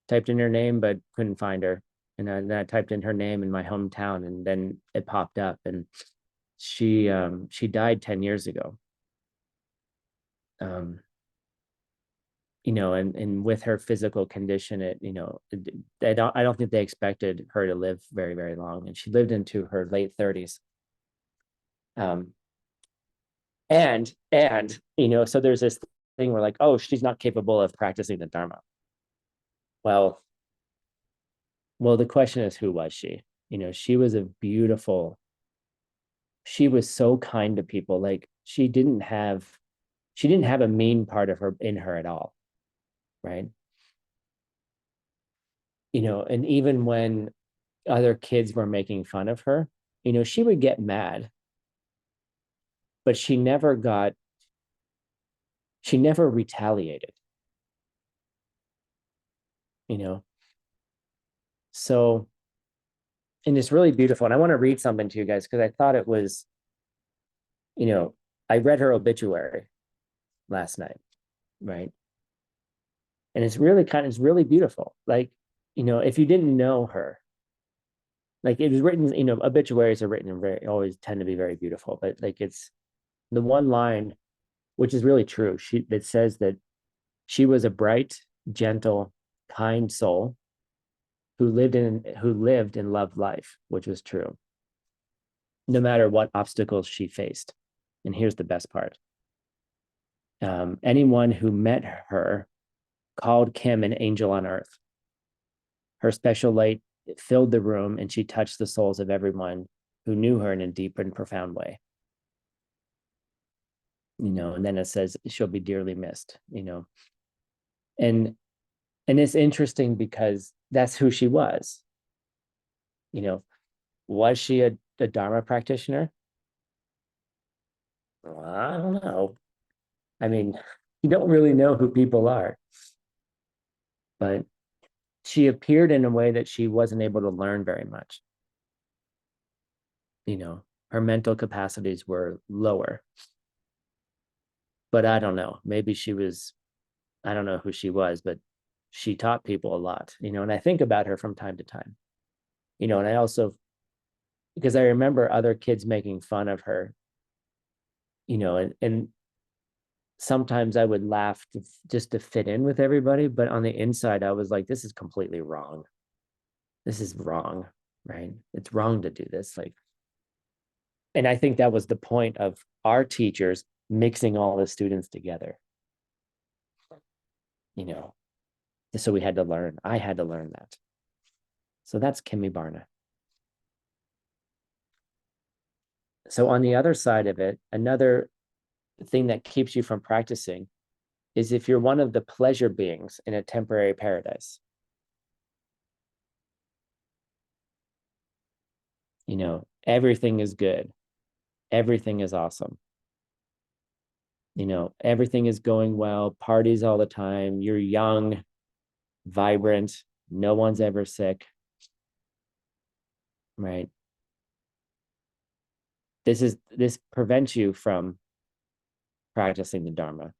typed in her name, but couldn't find her. And then I typed in her name in my hometown, and then it popped up, and she died 10 years ago. And with her physical condition, I don't think they expected her to live very, very long. And she lived into her late 30s. And so there's this thing where, like, oh, she's not capable of practicing the Dharma. Well, the question is, who was she? She was she was so kind to people. Like, she didn't have a mean part of her in her at all, right? And even when other kids were making fun of her, she would get mad, but she never retaliated, so, and it's really beautiful. And I want to read something to you guys, because I thought it was, I read her obituary last night, right? And it's really beautiful. Like, if you didn't know her, like, it was written, obituaries are written and always tend to be very beautiful, but like, it's the one line, which is really true. It says that she was a bright, gentle, kind soul who lived and loved life, which was true, no matter what obstacles she faced. And here's the best part. Anyone who met her called Kim an angel on earth. Her special light filled the room, and she touched the souls of everyone who knew her in a deep and profound way. And then it says she'll be dearly missed, and it's interesting because that's who she was. Was she a Dharma practitioner? Well, I don't know. I mean, you don't really know who people are, but she appeared in a way that she wasn't able to learn very much. Her mental capacities were lower. But I don't know, maybe I don't know who she was, but she taught people a lot, and I think about her from time to time, and I also, because I remember other kids making fun of her, and sometimes I would laugh just to fit in with everybody, but on the inside, I was like, this is completely wrong. This is wrong, right? It's wrong to do this. Like, and I think that was the point of our teachers mixing all the students together. So we had to learn. I had to learn that. So that's Kimmy Barna. So on the other side of it, another thing that keeps you from practicing is if you're one of the pleasure beings in a temporary paradise. Everything is good. Everything is awesome. Everything is going well, parties all the time. You're young, vibrant. No one's ever sick, right? this prevents you from practicing the Dharma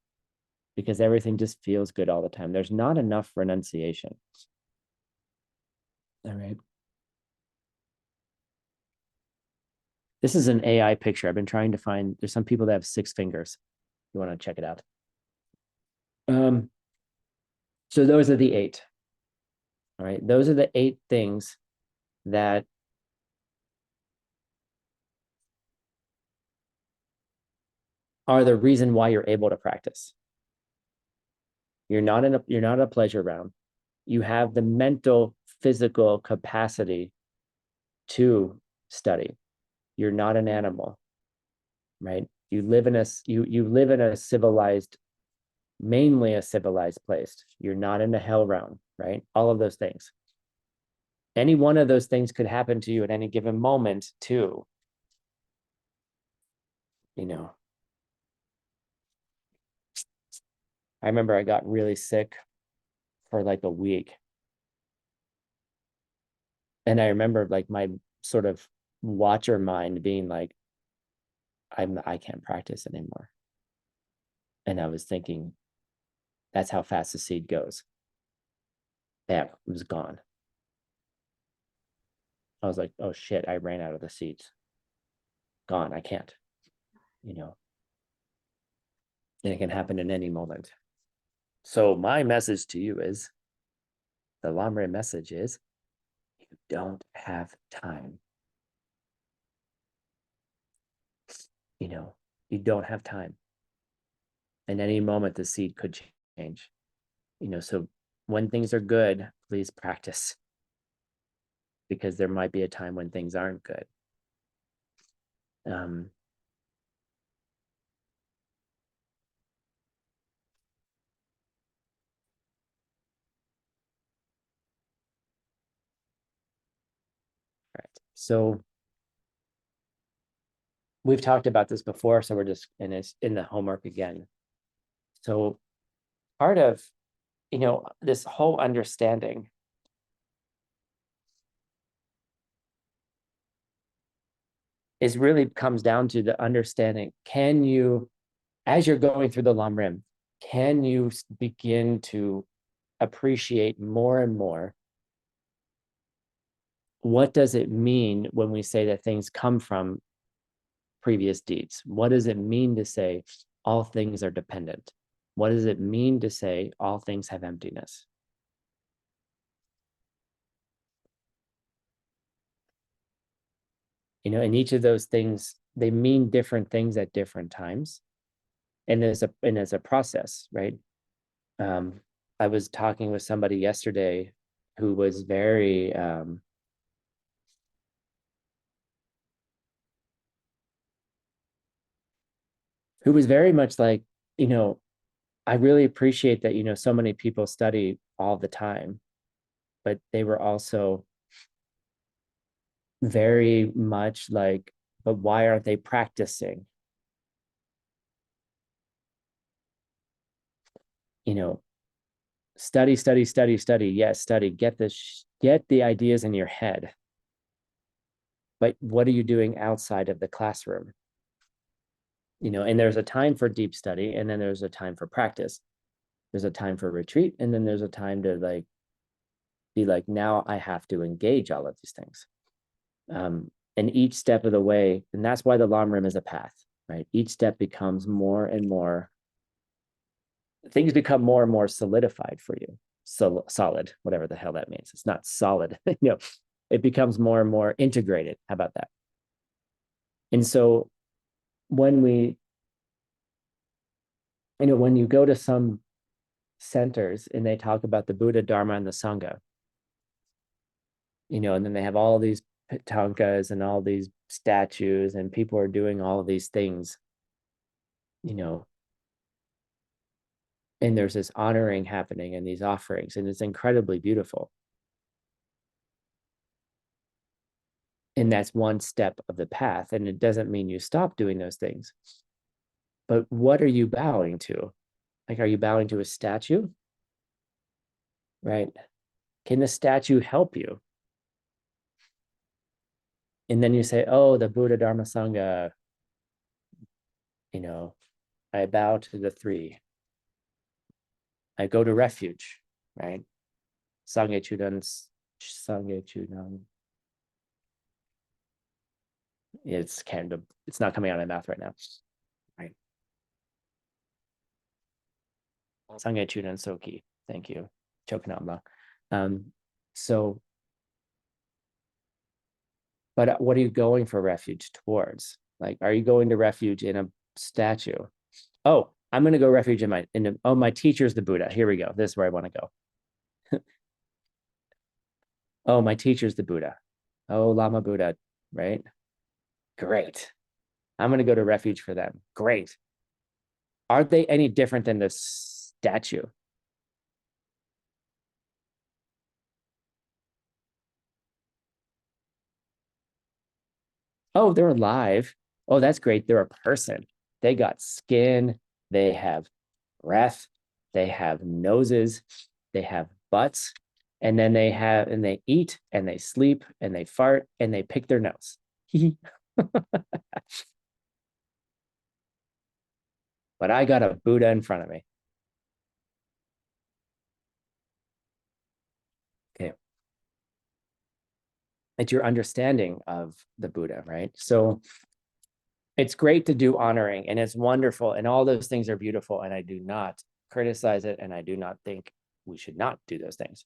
because everything just feels good all the time. There's not enough renunciation. All right. This is an AI picture. I've been trying to find, there's some people that have 6 fingers. You want to check it out. So those are the 8. All right. Those are the 8 things that are the reason why you're able to practice. You're not a pleasure round. You have the mental, physical capacity to study. You're not an animal, right? You live in a civilized, mainly a civilized place. You're not in a hell realm, right? All of those things. Any one of those things could happen to you at any given moment too. You know, I remember I got really sick for like a week. And I remember like my sort of watcher mind being like, I can't practice anymore. And I was thinking, that's how fast the seed goes. Bam, it was gone. I was like, oh shit, I ran out of the seeds. Gone, I can't, you know. And it can happen in any moment. So my message to you is, the Lamre message is, you don't have time. You know, you don't have time. In any moment, the seed could change. You know, so when things are good, please practice. Because there might be a time when things aren't good. Right. So we've talked about this before, so we're just, and it's in the homework again. So part of, you know, this whole understanding is really comes down to the understanding, can you, as you're going through the Lamrim, can you begin to appreciate more and more what does it mean when we say that things come from previous deeds? What does it mean to say all things are dependent? What does it mean to say all things have emptiness? You know, and each of those things, they mean different things at different times. And there's a process, right? I was talking with somebody yesterday who was very much like, you know, I really appreciate that, you know, so many people study all the time, but they were also very much like, but why aren't they practicing? You know, study. Yes, study. Get the ideas in your head. But what are you doing outside of the classroom? You know, and there's a time for deep study, and then there's a time for practice. There's a time for retreat, and then there's a time to like be like, now I have to engage all of these things. And each step of the way, and that's why the Lamrim is a path, right? Each step becomes more and more, things become more and more solidified for you. So solid, whatever the hell that means. It's not solid, you know, it becomes more and more integrated. How about that? And so when we, you know, when you go to some centers and they talk about the Buddha, Dharma, and the Sangha, you know, and then they have all these pitankas and all these statues and people are doing all of these things, you know, and there's this honoring happening and these offerings, and it's incredibly beautiful. And that's one step of the path, and it doesn't mean you stop doing those things. But what are you bowing to? Like, are you bowing to a statue? Right? Can the statue help you? And then you say, oh, the Buddha Dharma Sangha, I bow to the three. I go to refuge, right? Sangye Chudan. It's not coming out of my mouth right now. Right. Sangye Chudan Soki. Thank you. Chokanamba. So, but what are you going for refuge towards? Like, are you going to refuge in a statue? Oh, I'm going to go refuge in my teacher's the Buddha. Here we go. This is where I want to go. Oh, my teacher's the Buddha. Oh, Lama Buddha, right? Great. I'm going to go to refuge for them. Great. Are they any different than the statue? Oh, they're alive. Oh, that's great. They're a person. They got skin. They have breath. They have noses. They have butts. And then they eat and they sleep and they fart and they pick their nose. But I got a Buddha in front of me. Okay. It's your understanding of the Buddha, right? So it's great to do honoring and it's wonderful and all those things are beautiful and I do not criticize it and I do not think we should not do those things.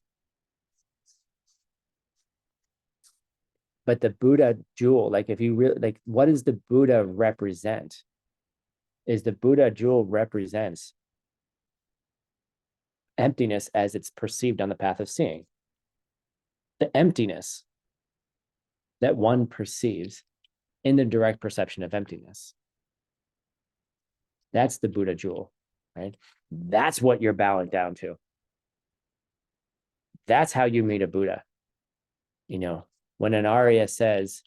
But the Buddha jewel, like if you really like, what does the Buddha represent? Is the Buddha jewel represents emptiness as it's perceived on the path of seeing. The emptiness that one perceives in the direct perception of emptiness. That's the Buddha jewel, right? That's what you're bowing down to. That's how you meet a Buddha. When an Arya says,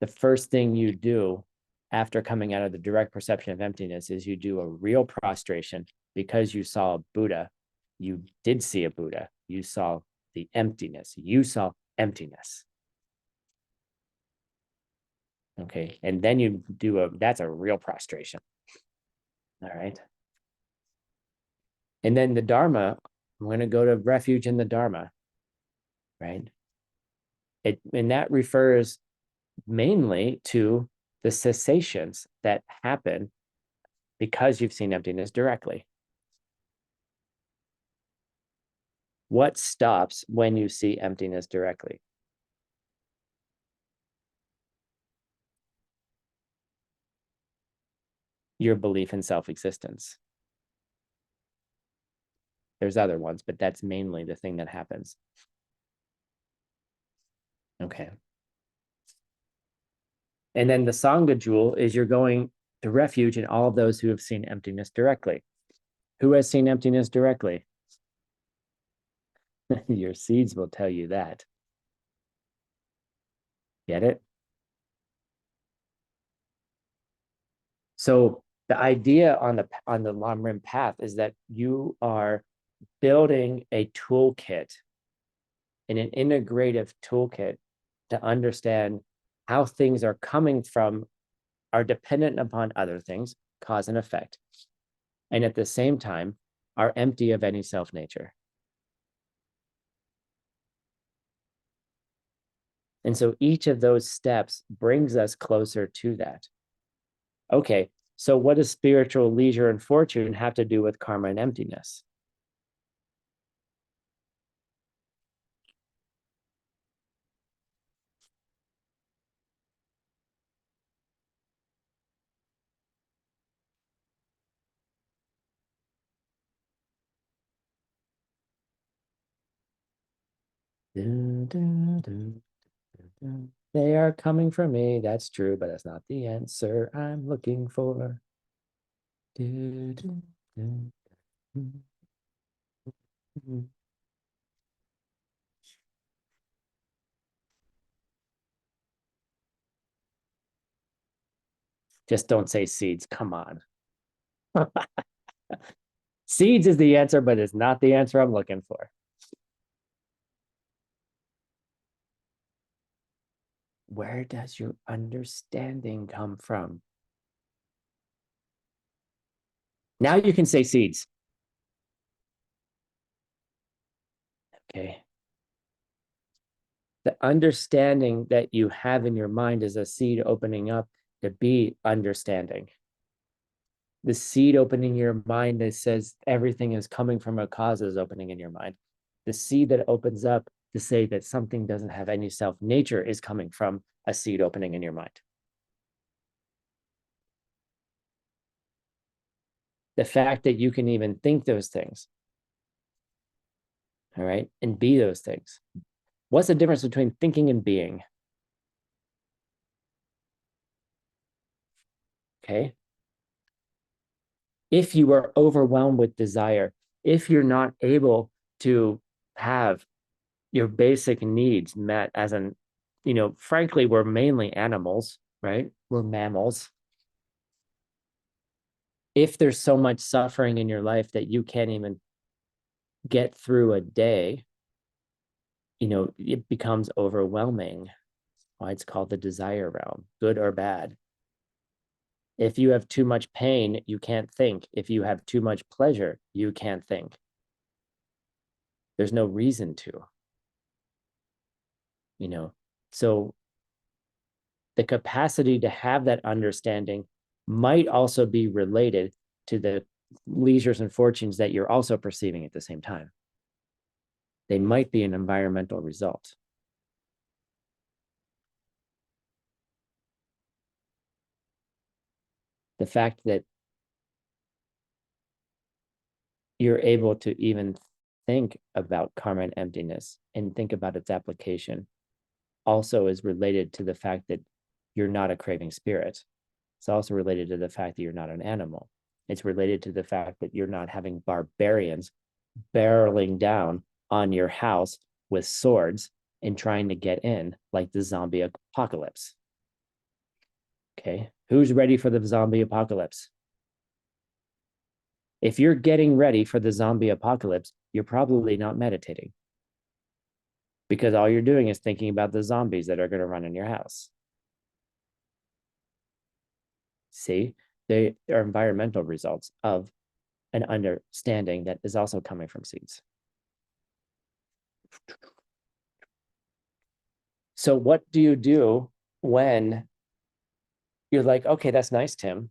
the first thing you do after coming out of the direct perception of emptiness is you do a real prostration because you saw a Buddha. You did see a Buddha. You saw the emptiness. You saw emptiness. Okay. And then you do that's a real prostration. All right. And then the Dharma, I'm going to go to refuge in the Dharma, right? And that refers mainly to the cessations that happen because you've seen emptiness directly. What stops when you see emptiness directly? Your belief in self-existence. There's other ones, but that's mainly the thing that happens. Okay. And then the Sangha jewel is you're going to refuge in all of those who have seen emptiness directly. Who has seen emptiness directly? Your seeds will tell you that. Get it? So the idea on the Lamrim path is that you are building a toolkit, an integrative toolkit to understand how things are coming from, are dependent upon other things, cause and effect, and at the same time are empty of any self-nature. And so each of those steps brings us closer to that. Okay, so what does spiritual leisure and fortune have to do with karma and emptiness? They are coming for me. That's true, but that's not the answer I'm looking for. Just don't say seeds. Come on. Seeds is the answer, but it's not the answer I'm looking for. Where does your understanding come from? Now you can say seeds. Okay. The understanding that you have in your mind is a seed opening up to be understanding. The seed opening your mind that says everything is coming from a cause is opening in your mind. The seed that opens up to say that something doesn't have any self-nature is coming from a seed opening in your mind. The fact that you can even think those things, all right, and be those things. What's the difference between thinking and being? Okay. If you are overwhelmed with desire, if you're not able to have your basic needs met as an, frankly, we're mainly animals, right? We're mammals. If there's so much suffering in your life that you can't even get through a day, it becomes overwhelming. Why it's called the desire realm, good or bad. If you have too much pain, you can't think. If you have too much pleasure, you can't think. There's no reason to. So the capacity to have that understanding might also be related to the leisures and fortunes that you're also perceiving at the same time. They might be an environmental result. The fact that you're able to even think about karma and emptiness and think about its application also is related to the fact that you're not a craving spirit. It's also related to the fact that you're not an animal. It's related to the fact that you're not having barbarians barreling down on your house with swords and trying to get in like the zombie apocalypse. Okay, who's ready for the zombie apocalypse? If you're getting ready for the zombie apocalypse, you're probably not meditating, because all you're doing is thinking about the zombies that are going to run in your house. See, they are environmental results of an understanding that is also coming from seeds. So what do you do when you're like, okay, that's nice, Tim,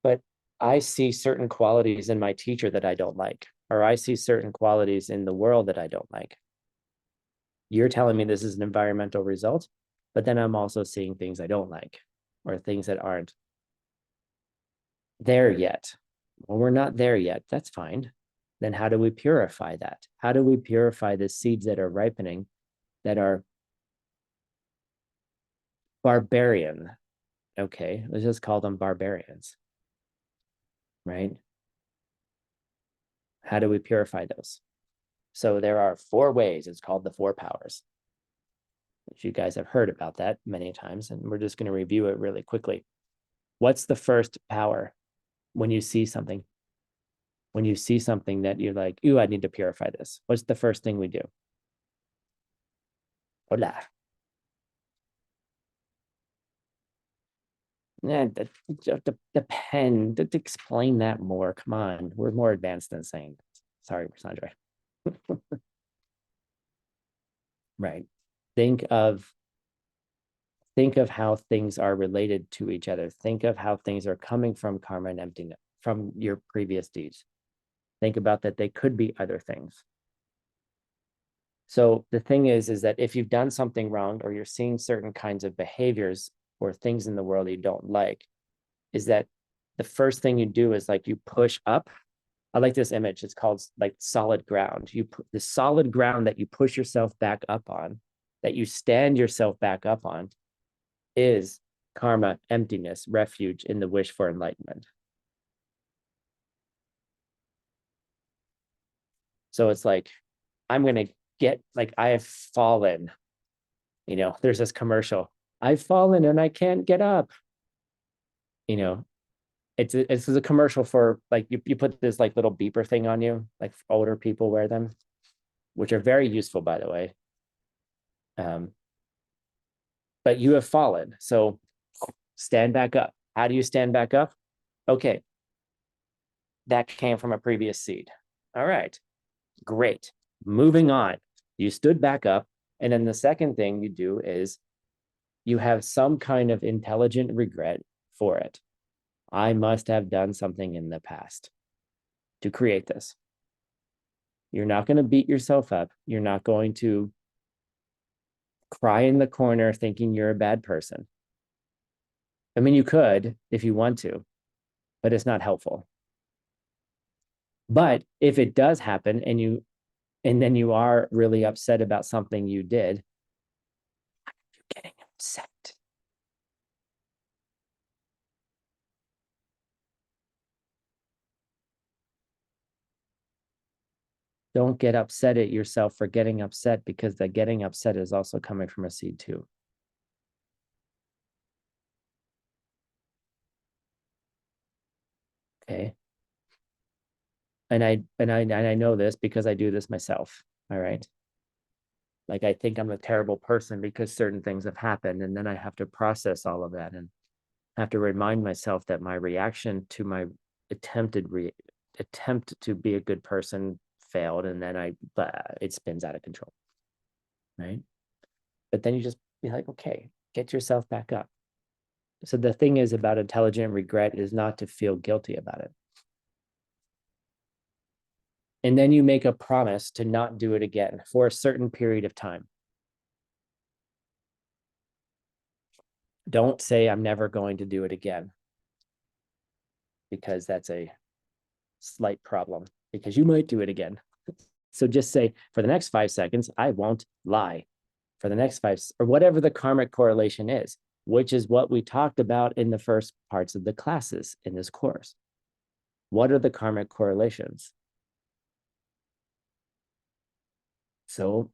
but I see certain qualities in my teacher that I don't like, or I see certain qualities in the world that I don't like. You're telling me this is an environmental result, but then I'm also seeing things I don't like, or things that aren't there yet. Well, we're not there yet. That's fine. Then how do we purify that? How do we purify the seeds that are ripening, that are barbarian? Okay, let's just call them barbarians, right? How do we purify those? So there are 4 ways. It's called the 4 powers. You guys have heard about that many times, and we're just going to review it really quickly. What's the first power when you see something? When you see something that you're like, ooh, I need to purify this. What's the first thing we do? Hola. Yeah, the pen, to explain that more. Come on, we're more advanced than saying that. Sorry, Sandra. Right. Think of how things are related to each other. Think of how things are coming from karma and emptiness, from your previous deeds. Think about that they could be other things. So the thing is that if you've done something wrong, or you're seeing certain kinds of behaviors or things in the world that you don't like, is that the first thing you do is like you push up. I like this image. It's called like solid ground. You put the solid ground that you push yourself back up on, that you stand yourself back up on, is karma, emptiness, refuge in the wish for enlightenment. So it's like, I'm going to get, like, I have fallen. There's this commercial. I've fallen and I can't get up. It's a commercial for, like, you put this like little beeper thing on you, like older people wear them, which are very useful, by the way. but you have fallen. So stand back up. How do you stand back up? Okay. That came from a previous seed. All right, great. Moving on. You stood back up. And then the second thing you do is you have some kind of intelligent regret for it. I must have done something in the past to create this. You're not going to beat yourself up. You're not going to cry in the corner thinking you're a bad person. I mean, you could if you want to, but it's not helpful. But if it does happen and then you are really upset about something you did, why are you getting upset? Don't get upset at yourself for getting upset, because the getting upset is also coming from a seed too. Okay. And I know this because I do this myself. All right. Like, I think I'm a terrible person because certain things have happened, and then I have to process all of that and have to remind myself that my reaction to my attempt to be a good person failed, and then it spins out of control. Right. But then you just be like, okay, get yourself back up. So the thing is about intelligent regret is not to feel guilty about it. And then you make a promise to not do it again for a certain period of time. Don't say, I'm never going to do it again, because that's a slight problem, because you might do it again. So just say, for the next 5 seconds, I won't lie. For the next 5, or whatever the karmic correlation is, which is what we talked about in the first parts of the classes in this course. What are the karmic correlations? So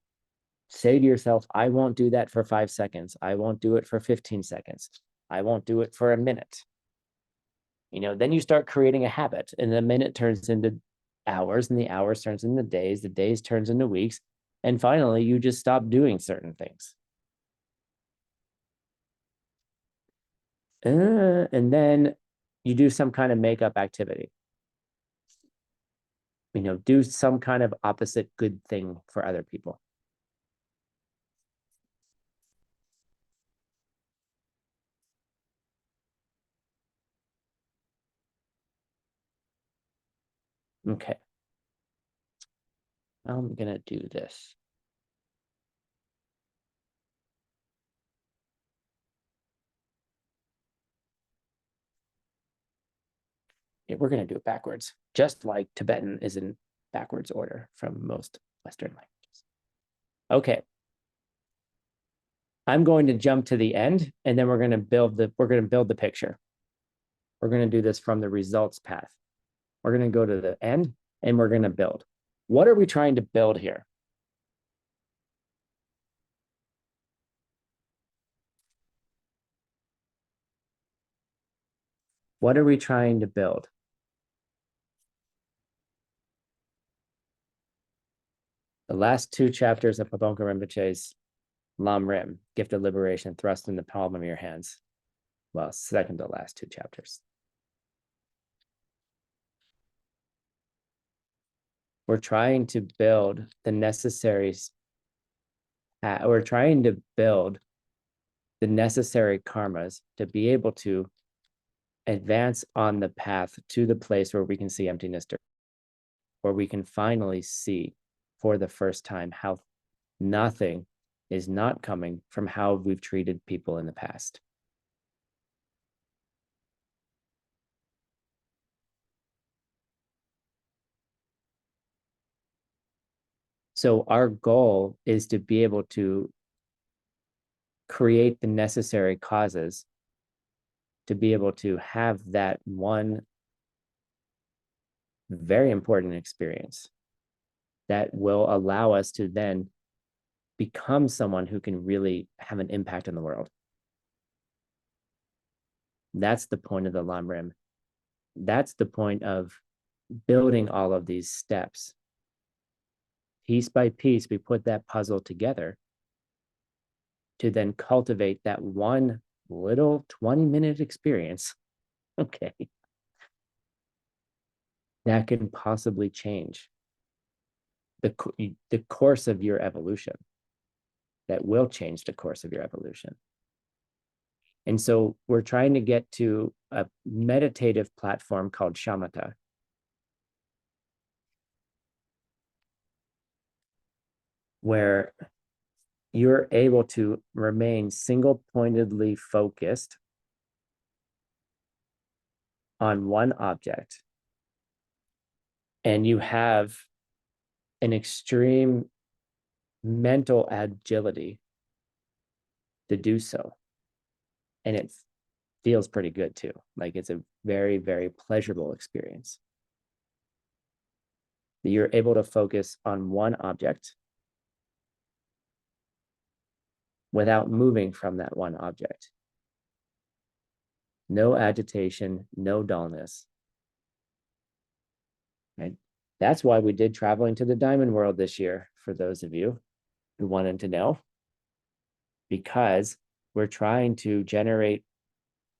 say to yourself, I won't do that for 5 seconds. I won't do it for 15 seconds. I won't do it for a minute. Then you start creating a habit, and the minute turns into hours, and the hours turns into days, the days turns into weeks. And finally, you just stop doing certain things. And then you do some kind of makeup activity. Do some kind of opposite good thing for other people. Okay. I'm gonna do this. Yeah, we're gonna do it backwards, just like Tibetan is in backwards order from most Western languages. Okay. I'm going to jump to the end, and then we're gonna build the picture. We're gonna do this from the results path. We're gonna go to the end, and we're gonna build. What are we trying to build here? What are we trying to build? The last 2 chapters of Pabonka Rinpoche's Lam Rim, Gift of Liberation, thrust in the palm of your hands. Well, second to last 2 chapters. We're trying to build the necessary karmas to be able to advance on the path to the place where we can see emptiness, where we can finally see for the first time how nothing is not coming from how we've treated people in the past. So our goal is to be able to create the necessary causes to be able to have that one very important experience that will allow us to then become someone who can really have an impact in the world. That's the point of the Lam Rim. That's the point of building all of these steps. Piece by piece, we put that puzzle together to then cultivate that one little 20-minute experience, okay, that can possibly change the course of your evolution, that will change the course of your evolution. And so we're trying to get to a meditative platform called shamatha. Where you're able to remain single-pointedly focused on one object, and you have an extreme mental agility to do so. And it feels pretty good too. Like it's a very, very pleasurable experience. You're able to focus on one object without moving from that one object. No agitation, no dullness. Right? That's why we did traveling to the diamond world this year, for those of you who wanted to know, because we're trying to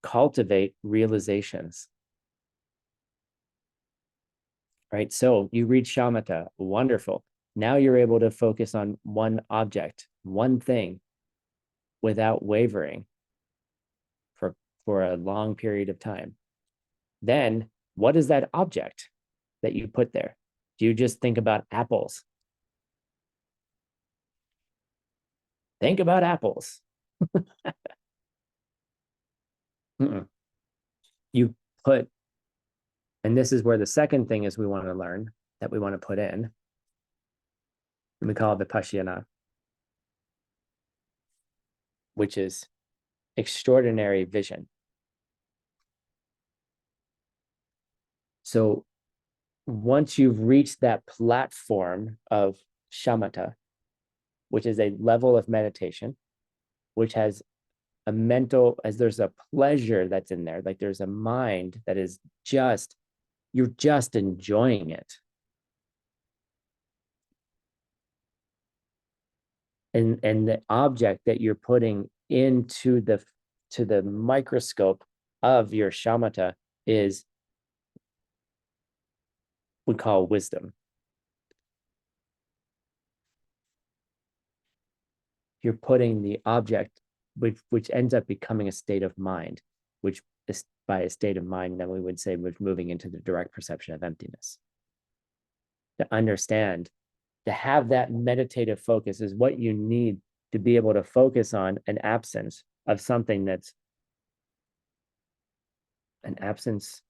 cultivate realizations. Right? So you read shamatha, wonderful. Now you're able to focus on one object, one thing, without wavering for a long period of time. Then what is that object that you put there? Do you just think about apples? Think about apples. You put, and this is where the second thing is we want to learn, that we want to put in, and we call it vipassana, which is extraordinary vision. So once you've reached that platform of shamatha, which is a level of meditation, which has a mental, as there's a pleasure that's in there, like there's a mind that is just, you're just enjoying it. And the object that you're putting into the microscope of your shamatha is, we call wisdom. You're putting the object, which ends up becoming a state of mind, which is, by a state of mind, then we would say we're moving into the direct perception of emptiness. To understand, to have that meditative focus is what you need to be able to focus on an absence of something that's an absence,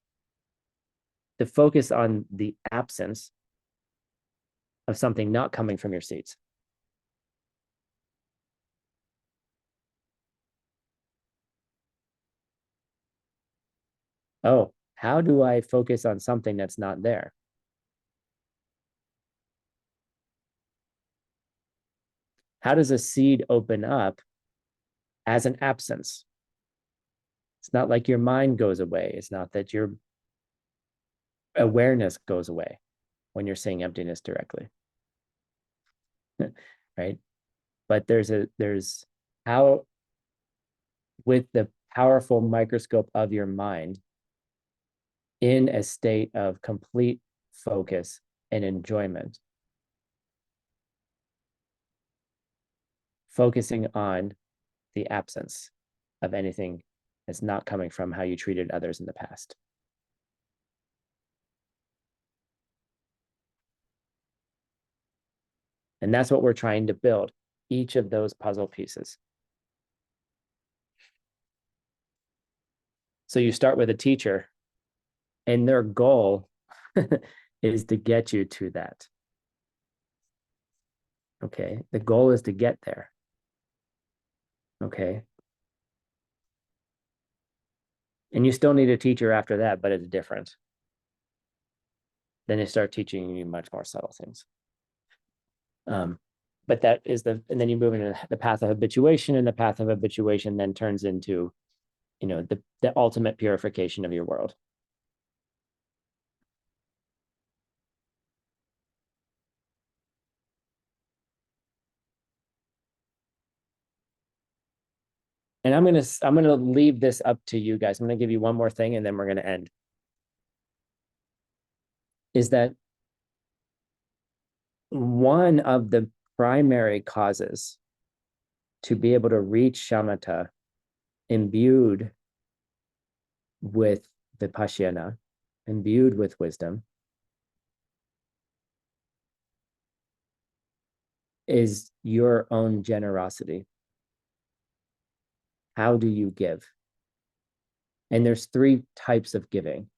to focus on the absence of something not coming from your seats. Oh, how do I focus on something that's not there? How does a seed open up as an absence? It's not like your mind goes away. It's not that your awareness goes away when you're seeing emptiness directly. Right? But there's how, with the powerful microscope of your mind, in a state of complete focus and enjoyment, focusing on the absence of anything that's not coming from how you treated others in the past. And that's what we're trying to build, each of those puzzle pieces. So you start with a teacher, and their goal is to get you to that. Okay, the goal is to get there. Okay. And you still need a teacher after that, but it's different. Then they start teaching you much more subtle things. But that is and then you move into the path of habituation, and the path of habituation then turns into, the ultimate purification of your world. And I'm gonna leave this up to you guys. I'm gonna give you one more thing and then we're gonna end. Is that one of the primary causes to be able to reach shamatha imbued with vipassana, imbued with wisdom, is your own generosity. How do you give? And there's 3 types of giving.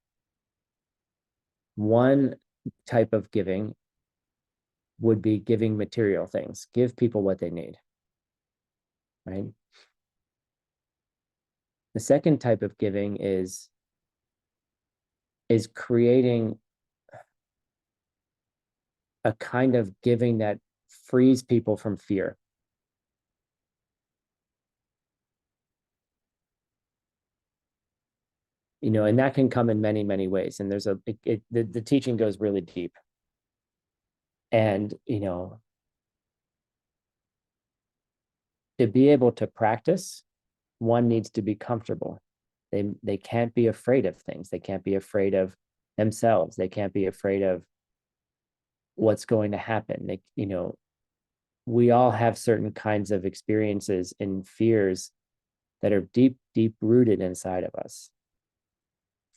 One type of giving would be giving material things. Give people what they need, right? The second type of giving is creating a kind of giving that frees people from fear. You know, and that can come in many, many ways. And there's the teaching goes really deep. And, you know, to be able to practice, one needs to be comfortable. They can't be afraid of things. They can't be afraid of themselves. They can't be afraid of what's going to happen. They, you know, we all have certain kinds of experiences and fears that are deep, deep rooted inside of us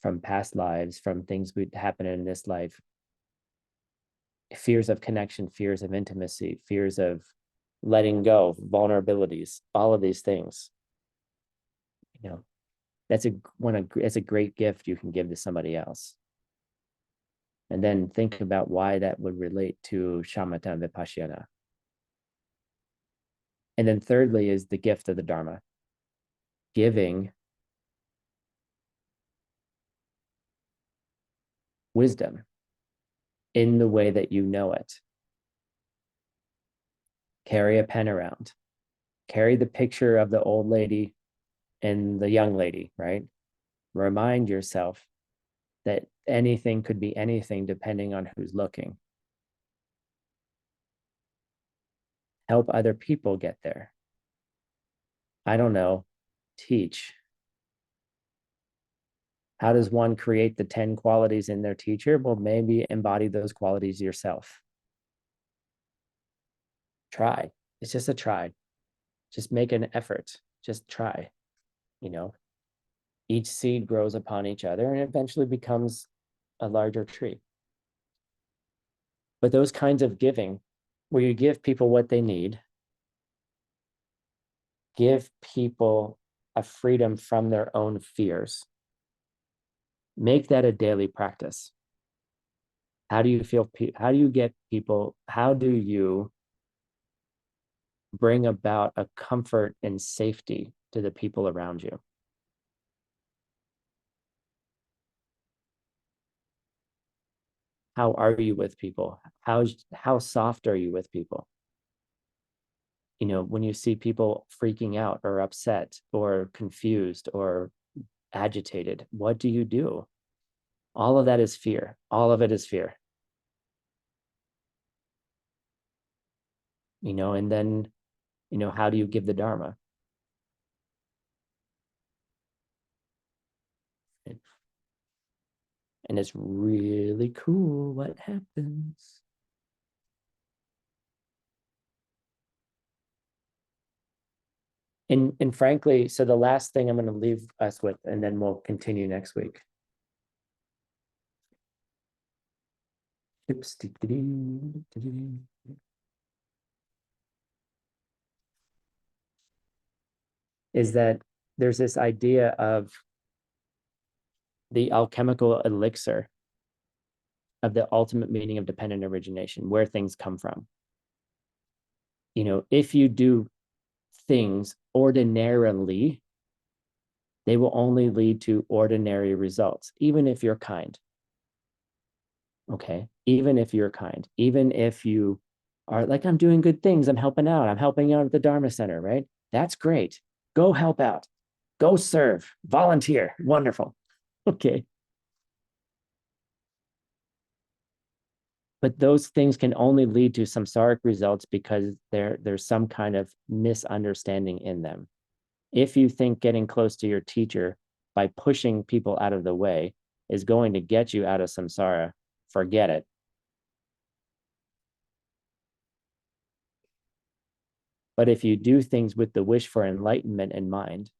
from past lives, from things that happen in this life. Fears of connection, fears of intimacy, fears of letting go, vulnerabilities, all of these things. You know, that's a great gift you can give to somebody else. And then think about why that would relate to shamatha and vipassana. And then thirdly is the gift of the Dharma. Giving wisdom in the way that you know it. Carry a pen around. Carry the picture of the old lady and the young lady, right? Remind yourself that anything could be anything depending on who's looking. Help other people get there. I don't know, teach. How does one create the 10 qualities in their teacher? Well, maybe embody those qualities yourself. Try. It's just a try. Just make an effort. Just try. You know, each seed grows upon each other and eventually becomes a larger tree. But those kinds of giving, where you give people what they need, give people a freedom from their own fears, make that a daily practice. How do you feel? How do you get people? How do you bring about a comfort and safety to the people around you? How are you with people? How soft are you with people? You know, when you see people freaking out or upset or confused or agitated, what do you do? All of that is fear. All of it is fear. You know, and then, you know, how do you give the Dharma? And it's really cool what happens. And frankly, so the last thing I'm going to leave us with, and then we'll continue next week. Is that there's this idea of the alchemical elixir of the ultimate meaning of dependent origination, where things come from. You know, if you do things ordinarily, they will only lead to ordinary results, even if you're kind. Okay, even if you're kind, even if you are like, I'm doing good things, I'm helping out at the Dharma Center, right? That's great. Go help out, go serve, volunteer, wonderful. Okay. But those things can only lead to samsaric results because there's some kind of misunderstanding in them. If you think getting close to your teacher by pushing people out of the way is going to get you out of samsara, forget it. But if you do things with the wish for enlightenment in mind,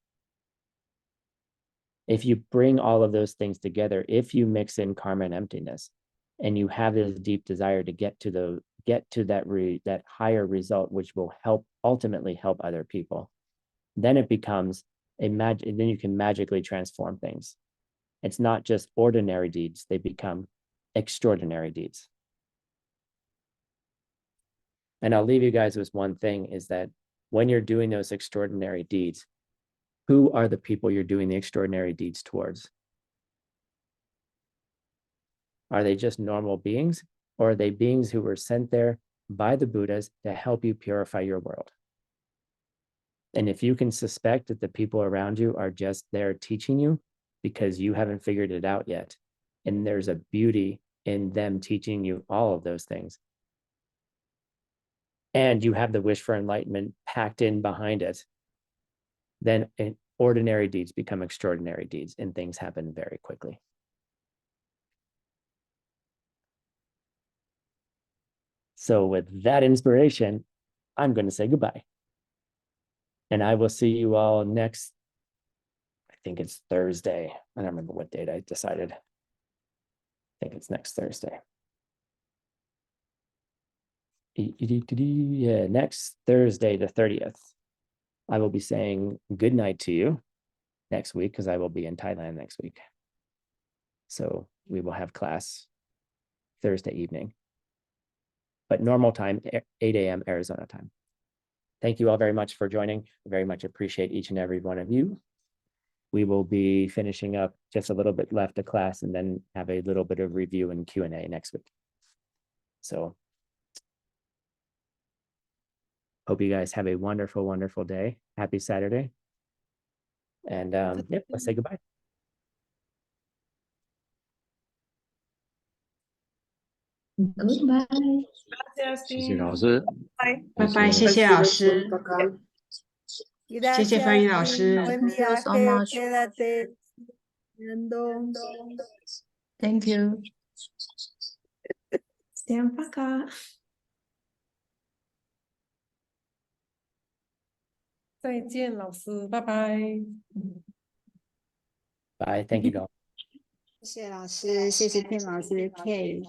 if you bring all of those things together, if you mix in karma and emptiness, and you have this deep desire to get to that higher result, which will ultimately help other people, then it becomes then you can magically transform things. It's not just ordinary deeds, they become extraordinary deeds. And I'll leave you guys with one thing, is that when you're doing those extraordinary deeds, who are the people you're doing the extraordinary deeds towards? Are they just normal beings, or are they beings who were sent there by the Buddhas to help you purify your world? And if you can suspect that the people around you are just there teaching you because you haven't figured it out yet, and there's a beauty in them teaching you all of those things, and you have the wish for enlightenment packed in behind it, then ordinary deeds become extraordinary deeds, and things happen very quickly. So with that inspiration, I'm going to say goodbye. And I will see you all next, I think it's Thursday. I don't remember what date I decided. I think it's next Thursday. Yeah, next Thursday, the 30th. I will be saying good night to you next week because I will be in Thailand next week. So we will have class Thursday evening, but normal time, 8 a.m. Arizona time. Thank you all very much for joining. Very much appreciate each and every one of you. We will be finishing up just a little bit left of class and then have a little bit of review and Q&A next week. So hope you guys have a wonderful, wonderful day. Happy Saturday. And yeah, let's say goodbye. Goodbye. 谢谢老师，拜拜，谢谢老师，谢谢翻译老师。 Thank you so much. Thank you. Всем пока. 再见，老师，拜拜。 Bye. Thank you all. 谢谢老师，谢谢Tim老师，K。